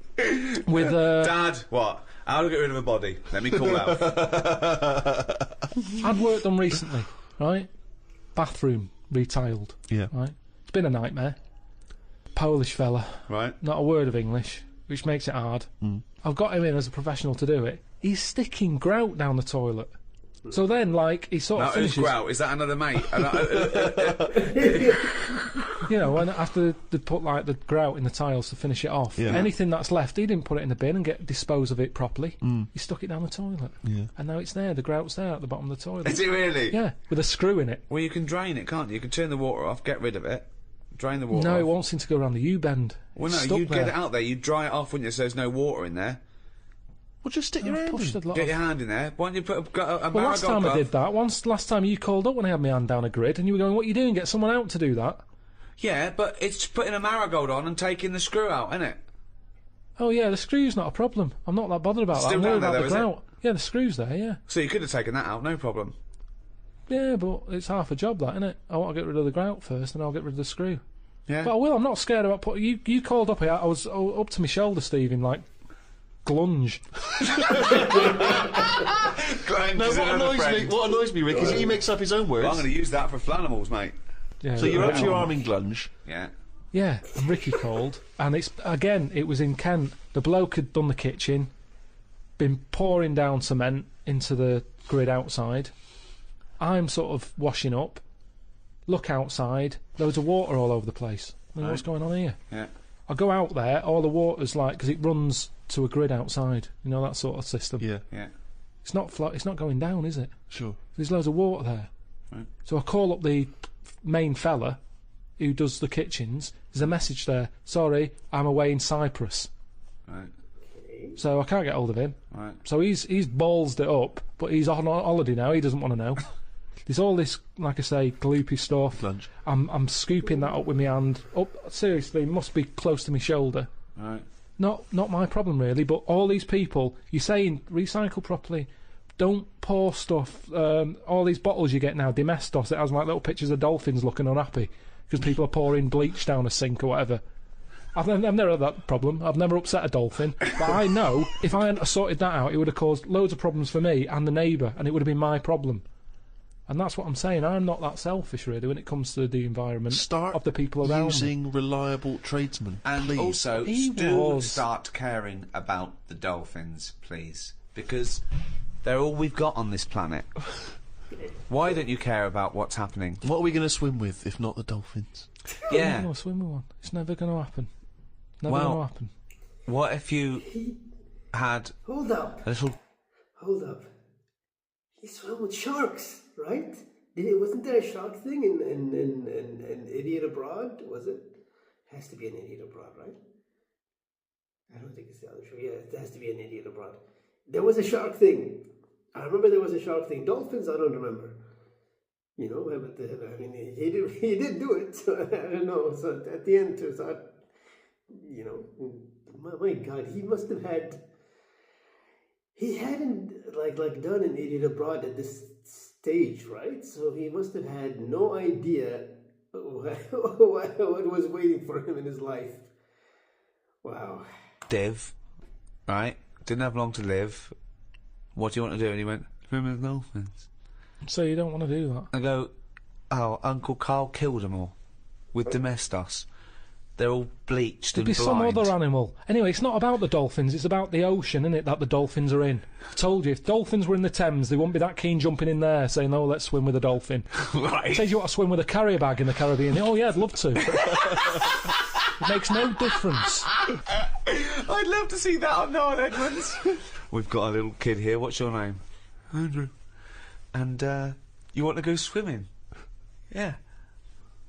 with... Dad, what? How to get rid of a body? Let me call Alf. I'd work done recently, right? Bathroom retiled. Yeah. Right? It's been a nightmare. Polish fella. Right. Not a word of English, which makes it hard. I've got him in as a professional to do it. He's sticking grout down the toilet. So then, like, he sort of Now, who's finishes... Grout? Is that another mate? You know, when after they put, like, the grout in the tiles to finish it off, Yeah. anything that's left, he didn't put it in the bin and dispose of it properly. He stuck it down the toilet. Yeah. And now it's there, the grout's there at the bottom of the toilet. Is it really? Yeah, with a screw in it. Well, you can drain it, can't you? You can turn the water off, get rid of it, drain the water No, off. it won't seem to go around the U-bend. Well, It's no, stuck you'd there. get it out there, you'd dry it off, wouldn't you, so there's no water in there. Well, just stick your I've hand pushed in. a lot Get of... your hand in there. Why don't you put a Well, last marigold time I glove? did that, last time you called up when I had my hand down a grid and you were going, what are you doing? Get someone out to do that. Yeah, but it's putting a marigold on and taking the screw out, isn't it? Oh yeah, the screw's not a problem. I'm not that bothered about that. Still I'm worried down there, about the though, is grout. Yeah, the screw's there, yeah. So you could have taken that out, no problem. Yeah, but it's half a job, that, innit? I want to get rid of the grout first and I'll get rid of the screw. Yeah. But I will, I'm not scared about putting... You called up here, I was up to my shoulder, Stephen, like... Glunge. No, what annoys me, Rick, is he makes up his own words. Well, I'm going to use that for flanimals, mate. Yeah, So you're up to your yeah. arm in glunge. Yeah. Yeah, and Ricky called, and it was in Kent. The bloke had done the kitchen, been pouring down cement into the grid outside. I'm sort of washing up, look outside, loads of water all over the place. I mean, what's going on here? Yeah. I go out there, all the water's like, because it runs to a grid outside, you know, that sort of system. Yeah, Yeah. It's not going down, is it? sure. There's loads of water there. Right. So I call up the main fella who does the kitchens. There's a message there. Sorry, I'm away in Cyprus. Right. So I can't get hold of him. Right. So he's ballsed it up, but he's on holiday now. He doesn't want to know. There's all this, like I say, gloopy stuff. Glunge. I'm scooping that up with my hand. Up, seriously, it must be close to my shoulder. Right. Not my problem really, but all these people, you're saying recycle properly. Don't pour stuff. All these bottles you get now, Domestos, it has like little pictures of dolphins looking unhappy because people are pouring bleach down a sink or whatever. I've never had that problem. I've never upset a dolphin. But I know if I hadn't sorted that out, it would have caused loads of problems for me and the neighbour, and it would have been my problem. And that's what I'm saying. I'm not that selfish, really, when it comes to the environment Start of the people around me. using reliable tradesmen, And please. also, He do was. start caring about the dolphins, please. Because they're all we've got on this planet. Why don't you care about what's happening? What are we going to swim with if not the dolphins? I'm Yeah. not swim with one. It's never going to happen. Never Well- going to happen. What if you had Hold up. a little... Hold up. He swam with sharks, right? Wasn't there a shark thing in Idiot Abroad? Was it? Has to be an Idiot Abroad, right? I don't think it's the other show. Yeah, it has to be an Idiot Abroad. There was a shark thing. I remember there was a shark thing. Dolphins, I don't remember. You know, but I mean, he did do it. So I don't know. So at the end, so you know, my God, he must have had. He hadn't like done an Idiot Abroad at this stage, right? So he must have had no idea what was waiting for him in his life. Wow. Div, right? Didn't have long to live. What do you want to do? And he went, swim with dolphins. So you don't want to do that? I go, oh, Uncle Carl killed them all with Domestos. They're all bleached There'd and be blind. some other animal. Anyway, it's not about the dolphins, it's about the ocean, isn't it, that the dolphins are in. I told you, if dolphins were in the Thames, they wouldn't be that keen jumping in there saying, oh, let's swim with a dolphin. Right. Says you want to swim with a carrier bag in the Caribbean. Oh, yeah, I'd love to. It makes no difference. I'd love to see that on Noel Edmonds. We've got a little kid here. What's your name? Andrew. And, you want to go swimming? Yeah.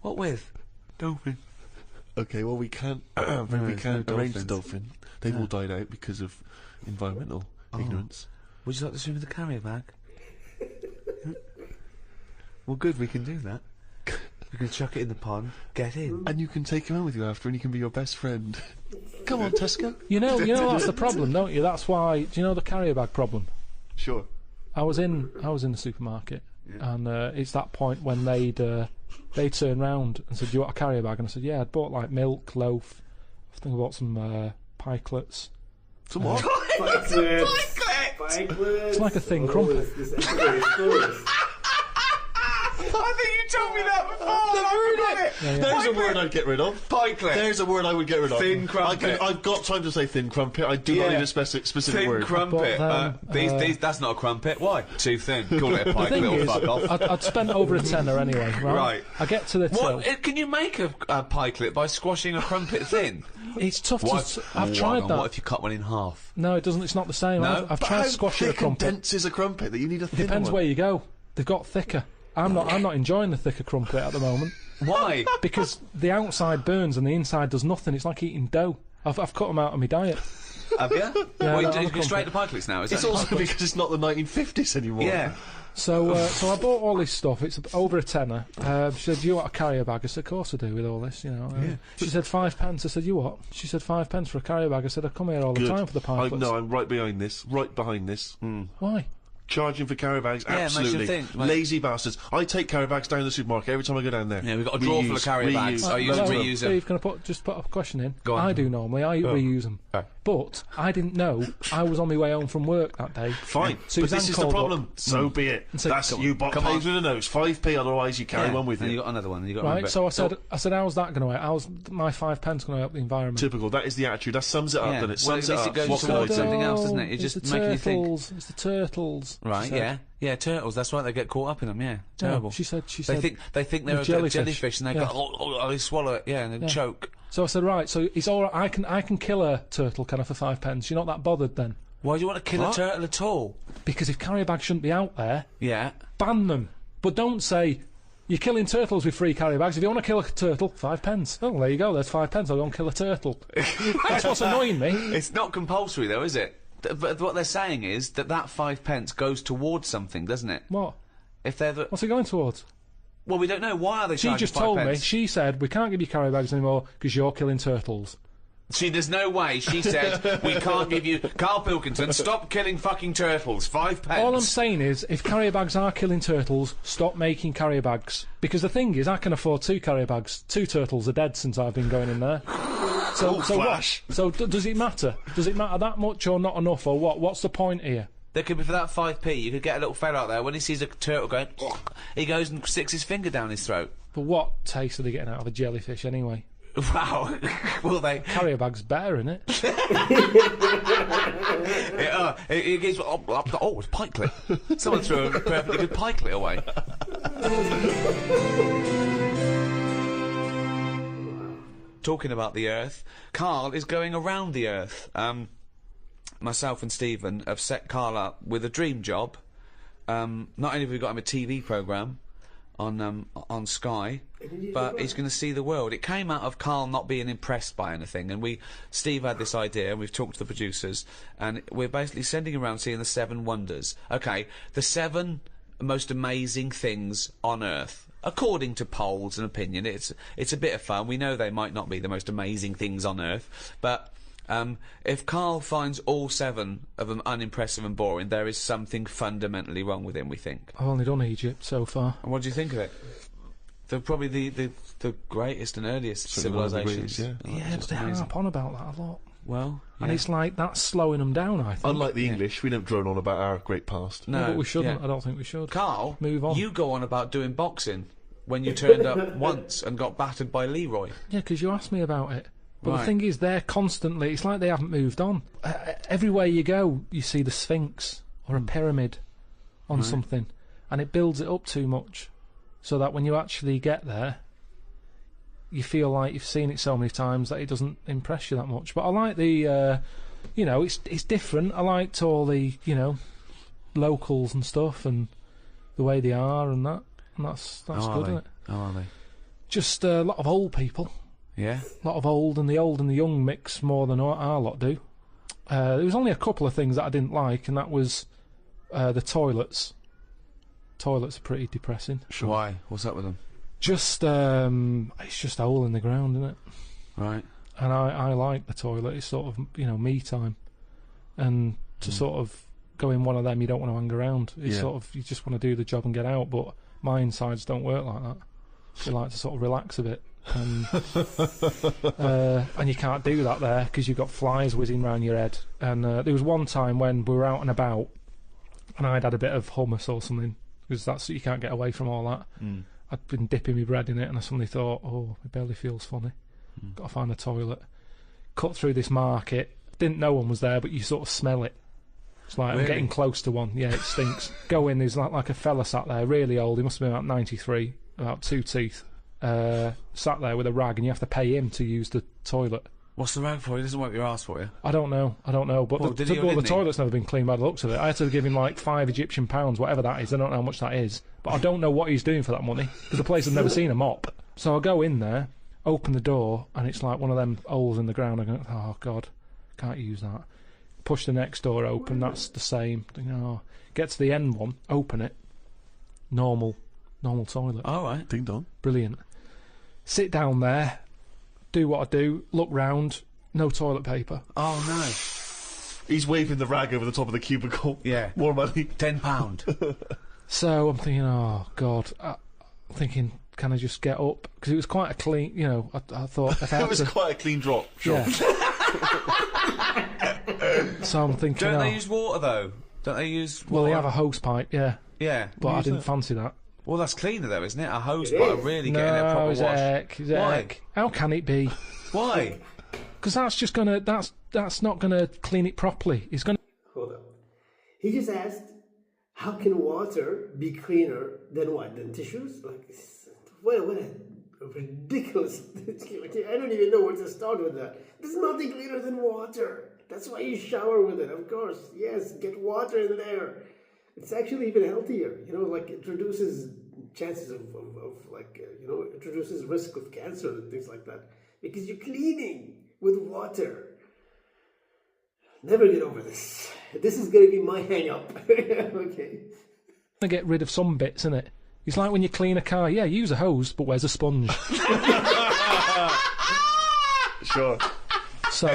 What with? Dolphin. Okay, well we can't. We can't arrange the dolphin. They've all died out because of environmental ignorance. Would you like to swim with a carrier bag? Well, good. We can do that. We can chuck it in the pond. Get in. And you can take him home with you after, and he can be your best friend. Come on, Tesco. You know that's the problem, don't you? That's why. Do you know the carrier bag problem? Sure. I was in the supermarket, and it's that point when they turned round and said, "Do you want a carrier bag?" And I said, "Yeah." I'd bought like milk, loaf. I think I bought some pikelets. Some what? Pikelets. It's like a thin crumpet. This episode is glorious. I think you told me that before. I heard it. There's a word I'd get rid of. Pikelet. There's a word I would get rid of. Thin crumpet. I've got time to say thin crumpet. I do not need a specific thin word. crumpet. But, That's not a crumpet. Why? Too thin. Call it a pike, thing little is, fuck off. I'd spent over a tenner anyway, right? Right. I get to the till. What? Can you make a pikelet by squashing a crumpet thin? It's tough What? to... I've tried that. What if you cut one in half? No, it doesn't. It's not the same. No? I've But tried how squashing a thick and crumpet. dense is a crumpet that you need a thin Depends one? where you go. They've got thicker. I'm not enjoying the thicker crumpet at the moment Why? because the outside burns and the inside does nothing. It's like eating dough. I've cut them out of my diet. Have you? Yeah, Well, no, you I'm go straight to pikelets now, is It's it? also because it's not the 1950s anymore. Yeah. So I bought all this stuff. It's over a tenner. She said, "Do you want a carrier bag?" I said, "Of course I do." With all this, you know. She said 5 pence. I said, "You what?" She said 5 pence for a carrier bag. I said, "I come here all the Good. time for the pikelets." No, I'm right behind this. Right behind this. Why? Charging for carrier bags, Yeah, it makes you absolutely. think, mate. Lazy bastards. I take carrier bags down to the supermarket every time I go down there. Yeah, we've got a drawer full of carrier bags. I use Hello, reuse them. Steve, can I just put a question in? Go on. I do normally. I reuse them. But I didn't know I was on my way home from work that day. Fine, but Suzanne this is the called problem. up. So be it. said, That's "Come you on, bought come pays on." with a nose. 5p, otherwise you carry one with And you. you got another one. And you got Right, so I said, how's that going to help? How's my 5 pence going to help the environment? Typical. That is the attitude. That sums it up. Yeah. Then it Well, sums at it least up. it goes What can I towards do? something else, doesn't it? It's It's just the making you think. turtles. It's the turtles. she Right? said. Yeah. Turtles. That's right. They get caught up in them. Yeah. Terrible. She said. They think they're a jellyfish, and they Yeah. go, they swallow it. Yeah, and they choke. So I said, right. So it's all right. I can kill a turtle, can I, for 5 pence? You're not that bothered then? Why do you want to kill a turtle at all? Because if carrier bags shouldn't be out there, Yeah. ban them. But don't say you're killing turtles with free carrier bags. If you want to kill a turtle, 5 pence. Oh, there you go. There's 5 pence. I'll go and kill a turtle. That's what's annoying me. It's not compulsory, though, is it? But what they're saying is that 5 pence goes towards something, doesn't it? What? If they're What's it going towards? well, we don't know. Why are they She charging just 5 told me. pence? She said we can't give you carrier bags anymore because you're killing turtles. There's no way. She said we can't give you Karl Pilkington. Stop killing fucking turtles. 5 pence. All I'm saying is, if carrier bags are killing turtles, stop making carrier bags. Because the thing is, I can afford 2 carrier bags. 2 turtles are dead since I've been going in there. So what? flash. So does it matter? Does it matter that much or not enough or what? What's the point here? There could be for that 5p. You could get a little fella out there when he sees a turtle going. He goes and sticks his finger down his throat. But what taste are they getting out of a jellyfish anyway? Wow. Will they? Carrier bag's better, innit? It gives. Oh, it's pikelet. Someone threw a perfectly good pikelet away. Talking about the Earth, Karl is going around the Earth. Myself and Stephen have set Karl up with a dream job. Not only have we got him a TV programme on Sky, but he's going to see the world. It came out of Karl not being impressed by anything, and Steve had this idea, and we've talked to the producers, and we're basically sending him around seeing the 7 wonders. Okay, the 7 most amazing things on Earth. According to polls and opinion, it's a bit of fun. We know they might not be the most amazing things on Earth, but if Karl finds all 7 of them unimpressive and boring, there is something fundamentally wrong with him, we think. I've only done Egypt so far. And what do you think of it? They're probably the greatest and earliest Certainly one of the civilizations. greatest, yeah. Yeah, but they harp on about that a lot. Well, And it's like, that's slowing them down, I think. Unlike the English, we don't drone on about our great past. No, but we shouldn't. yeah. I don't think we should. Karl, Move on. you go on about doing boxing. when you turned up once and got battered by Leroy. Yeah, because you asked me about it. But Right. the thing is, they're constantly... It's like they haven't moved on. Everywhere you go, you see the Sphinx or a pyramid on something. And it builds it up too much. So that when you actually get there, you feel like you've seen it so many times that it doesn't impress you that much. But I like the... you know, it's different. I liked all the, you know, locals and stuff and the way they are and that. And that's good, isn't it? How are they? Just a lot of old people. Yeah? A lot of old and the young mix more than our lot do. There was only a couple of things that I didn't like, and that was the toilets. Toilets are pretty depressing. Sure. Why? What's up with them? Just, it's just a hole in the ground, isn't it? Right. And I like the toilet. It's sort of, you know, me time. And to sort of go in one of them, you don't want to hang around. It's sort of, you just want to do the job and get out. But my insides don't work like that. You like to sort of relax a bit. And you can't do that there because you've got flies whizzing around your head. And there was one time when we were out and about and I'd had a bit of hummus or something, because that's, you can't get away from all that. I'd been dipping my bread in it and I suddenly thought, oh, my belly feels funny. Got to find a toilet. Cut through this market. Didn't know one was there, but you sort of smell it. It's like, Really? I'm getting close to one. Yeah, it stinks. Go in, there's like a fella sat there, really old. He must have been about 93, about 2 teeth. Sat there with a rag, and you have to pay him to use the toilet. What's the rag for? He doesn't wipe your ass for you. I don't know. But Well, did he or the didn't he? toilet's never been cleaned by the looks of it. I had to give him like £5 Egyptian, whatever that is. I don't know how much that is. But I don't know what he's doing for that money, because the place has never seen a mop. So I go in there, open the door, and it's like one of them holes in the ground. I go, oh, God, can't use that. Push the next door open, that's the same. Oh. Get to the end one, open it. Normal toilet. All right. Ding dong. Brilliant. Sit down there, do what I do, look round, no toilet paper. Oh, no. He's waving the rag over the top of the cubicle. Yeah. More money. £10. So I'm thinking, oh, God. I'm thinking, can I just get up? Because it was quite a clean, you know, I thought... If I It had was to, quite a clean drop. Sure. yeah. So I'm thinking, Don't oh, they use water, though? Don't they use water? well, they have a hose pipe, yeah. Yeah. But I use didn't that. fancy that. Well, that's cleaner, though, isn't it? A hose It pipe is. really getting a proper it's wash. heck. Why? How can it be? Why? Because that's just gonna, that's not gonna clean it properly. It's gonna... Hold on. He just asked, how can water be cleaner than what? Than tissues? Like, what a ridiculous... I don't even know where to start with that. There's nothing cleaner than water. That's why you shower with it, of course. Yes, get water in there. It's actually even healthier. You know, like, it reduces chances of you know, it reduces risk of cancer and things like that. Because you're cleaning with water. Never get over this. This is going to be my hang-up. Okay. Gonna get rid of some bits, isn't it? It's like when you clean a car. Yeah, use a hose, but where's a sponge? Sure. So,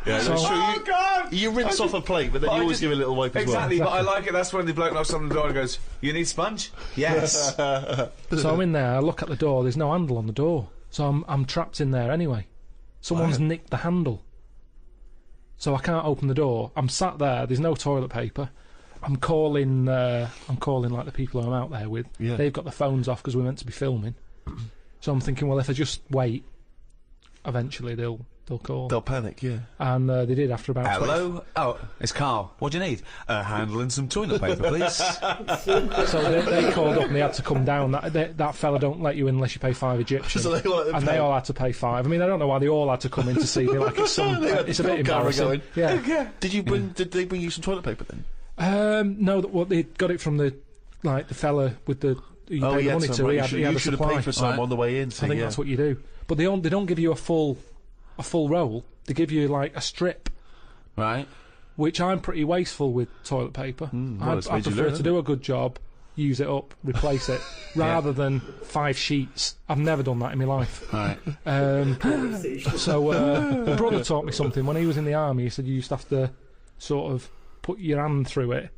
Yeah, So- that's true. Oh, God! You rinse off a plate, but then But you I always just- give it a little wipe as well. Exactly, but I like it. That's when the bloke knocks on the door and goes, "You need sponge?" Yes. so I'm in there. I look at the door. There's no handle on the door, so I'm trapped in there anyway. Someone's nicked the handle, so I can't open the door. I'm sat there. There's no toilet paper. I'm calling like the people who I'm out there with. Yeah. They've got the phones off because we're meant to be filming. So I'm thinking, well, if I just wait, eventually they'll call. They'll panic, yeah. And they did after about 20. Hello? Oh, it's Carl. What do you need? A handle and some toilet paper, please. So they called up and they had to come down. That fella don't let you in unless you pay £5 Egyptian. So they all had to and pay. they all had to pay £5. I mean, I don't know why they all had to come in to see me. Like it's some, They had it's a the bit camera embarrassing. going. Yeah. Did they bring you some toilet paper then? No, they got it from the fella with the who you pay the yeah, money to. He had you a should have supply. paid for some Right. on the way in. So I think that's what you do. But they don't give you a full roll. They give you like a strip, Right. which I'm pretty wasteful with toilet paper. well, it's I made you prefer learn, to hasn't do a good job, use it up, replace it, rather than 5 sheets. I've never done that in my life. Right. So my brother taught me something. When he was in the army, he said you used to have to sort of put your hand through it,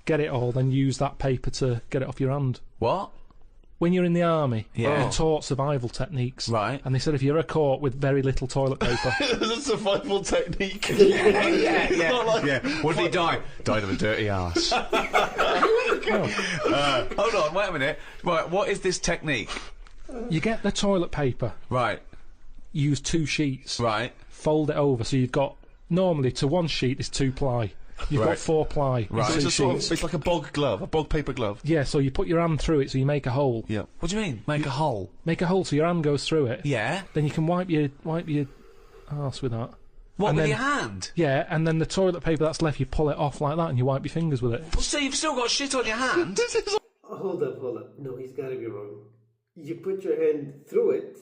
get it all, then use that paper to get it off your hand. What? When you're in the army, Yeah. they're taught survival techniques. Right. And they said if you're caught with very little toilet paper, It's a survival technique. Yeah. What did he die? Died of a dirty arse. Hold on, wait a minute. Right, what is this technique? You get the toilet paper, Right, use 2 sheets, right. fold it over, so you've got, normally to 1 sheet is 2 ply. You've Right. got 4 ply. Right. So in it's 2 a sort sheets. of, it's like a bog glove, a bog paper glove. Yeah, so you put your hand through it, so you make a hole. Yeah. What do you mean? Make a hole? Make a hole so your hand goes through it. Yeah. Then you can wipe your arse with that. What, And with then- your hand? Yeah, and then the toilet paper that's left, you pull it off like that, and you wipe your fingers with it. Well, so you've still got shit on your hand? Hold up. No, he's got to be wrong. You put your hand through it,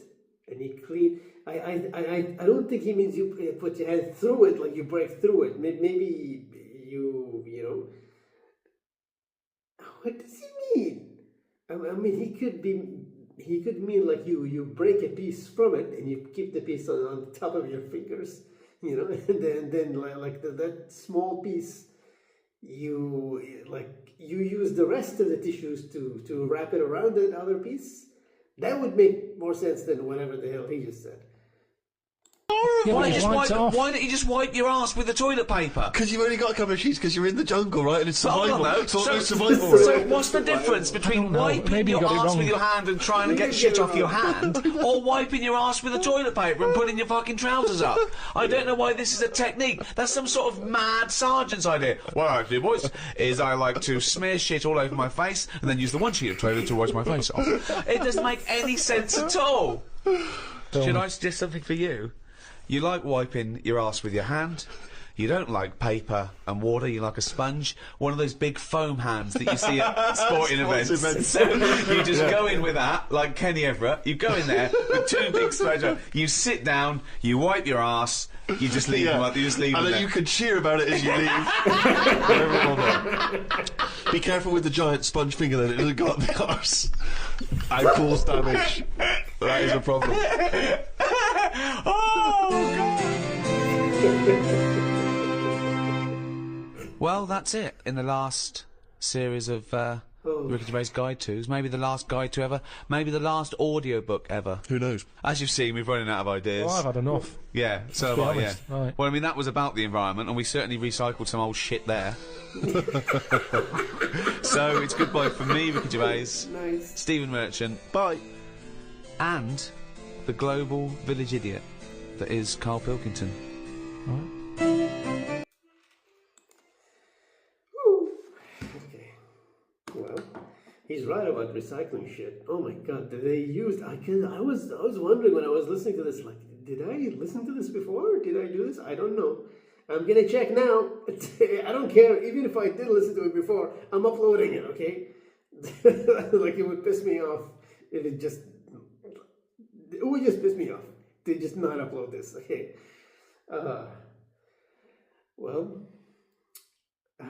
and you clean. I don't think he means you put your hand through it like you break through it. Maybe you know. What does he mean? I mean, he could mean like you break a piece from it and you keep the piece on the top of your fingers, you know, and then like that small piece, you use the rest of the tissues to wrap it around that other piece. That would make more sense than whatever the hell he just said. Yeah, Why but don't, you wiped it off. why don't you just wipe your ass with the toilet paper? Because you've only got a couple of sheets because you're in the jungle, right? And it's Hold survival. on, though. It's all about So, survival. so right? what's the difference between don't know. wiping Maybe you your got it ass wrong. with your hand and trying to Maybe get you shit got it off your wrong. hand, or wiping your ass with the toilet paper and putting your fucking trousers up? I don't know why this is a technique. That's some sort of mad sergeant's idea. What I do, boys, is I like to smear shit all over my face and then use the one sheet of toilet to wash my face off. It doesn't make any sense at all. Should I suggest something for you? You like wiping your ass with your hand. You don't like paper and water, you like a sponge. One of those big foam hands that you see at sporting events. So you just go in with that, like Kenny Everett. You go in there with 2 big sponge. You sit down, you wipe your ass, you just leave them up, you just leave and them then there. you can cheer about it as you leave. Everyone there. Be careful with the giant sponge finger then, it doesn't go up the arse and cause damage. That is a problem. Oh, God. Well, that's it in the last series of Ricky Gervais Guide To's. Maybe the last guide to ever. Maybe the last audiobook ever. Who knows? As you've seen, we've running out of ideas. Well, I've had enough. Yeah, so be have I, yeah. honest, right. Well, I mean, that was about the environment, and we certainly recycled some old shit there. So, it's goodbye from me, Ricky Gervais, Nice. Stephen Merchant, Bye. and the global village idiot that is Karl Pilkington. Okay. Well, he's right about recycling shit. Oh my God, did they use? I was wondering when I was listening to this, like, did I listen to this before? Did I do this? I don't know. I'm gonna check now. I don't care. Even if I did listen to it before, I'm uploading it. Okay. Like, it would piss me off if it would just piss me off to just not upload this. Okay. Well. Oh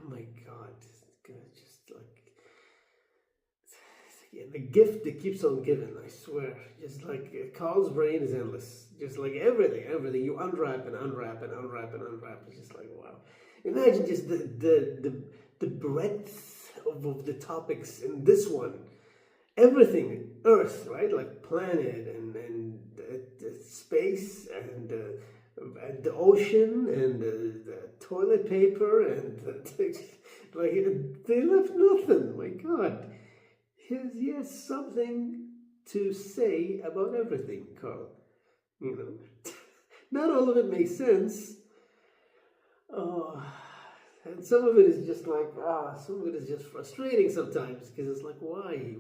my God, just like yeah, the gift that keeps on giving. I swear, just like Carl's brain is endless. Just like everything you unwrap and unwrap and unwrap and unwrap. It's just like wow. Imagine just the breadth of the topics in this one. Everything, Earth, right? Like planet and space and the ocean and the toilet paper and like they left nothing. My God, he has something to say about everything, Karl. You know, not all of it makes sense. Oh, and some of it is just like some of it is just frustrating sometimes because it's like why?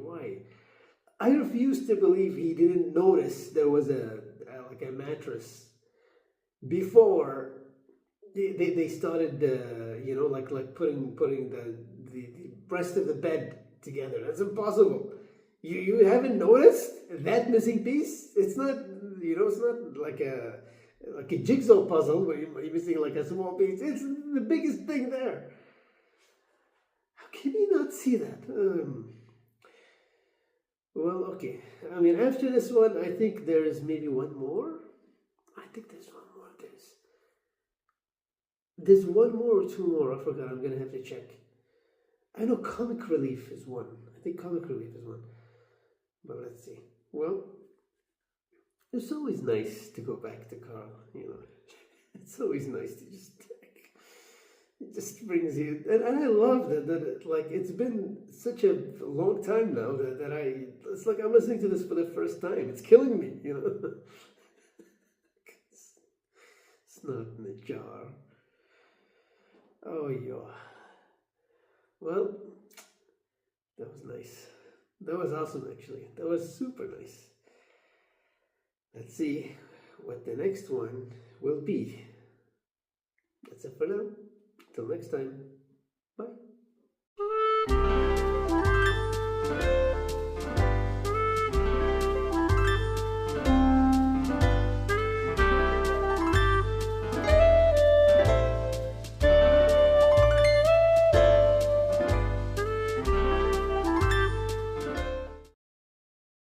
I refuse to believe he didn't notice there was a mattress before they started you know like putting the rest of the bed together. That's impossible. You haven't noticed that missing piece? It's not, you know, it's not like a jigsaw puzzle where you're missing like a small piece. It's the biggest thing there. How can you not see that? Well, okay. I mean, after this one, I think there is maybe one more. I think there's one more. There's one more or two more. I forgot. I'm gonna have to check. I know comic relief is one. I think comic relief is one. But let's see. Well, it's always nice to go back to Karl. You know, it's always nice to just It just brings you, and I love like, it's been such a long time now it's like I'm listening to this for the first time. It's killing me, you know. It's not in a jar. Oh, yeah. Well, that was nice. That was awesome, actually. That was super nice. Let's see what the next one will be. That's it for now. Till next time.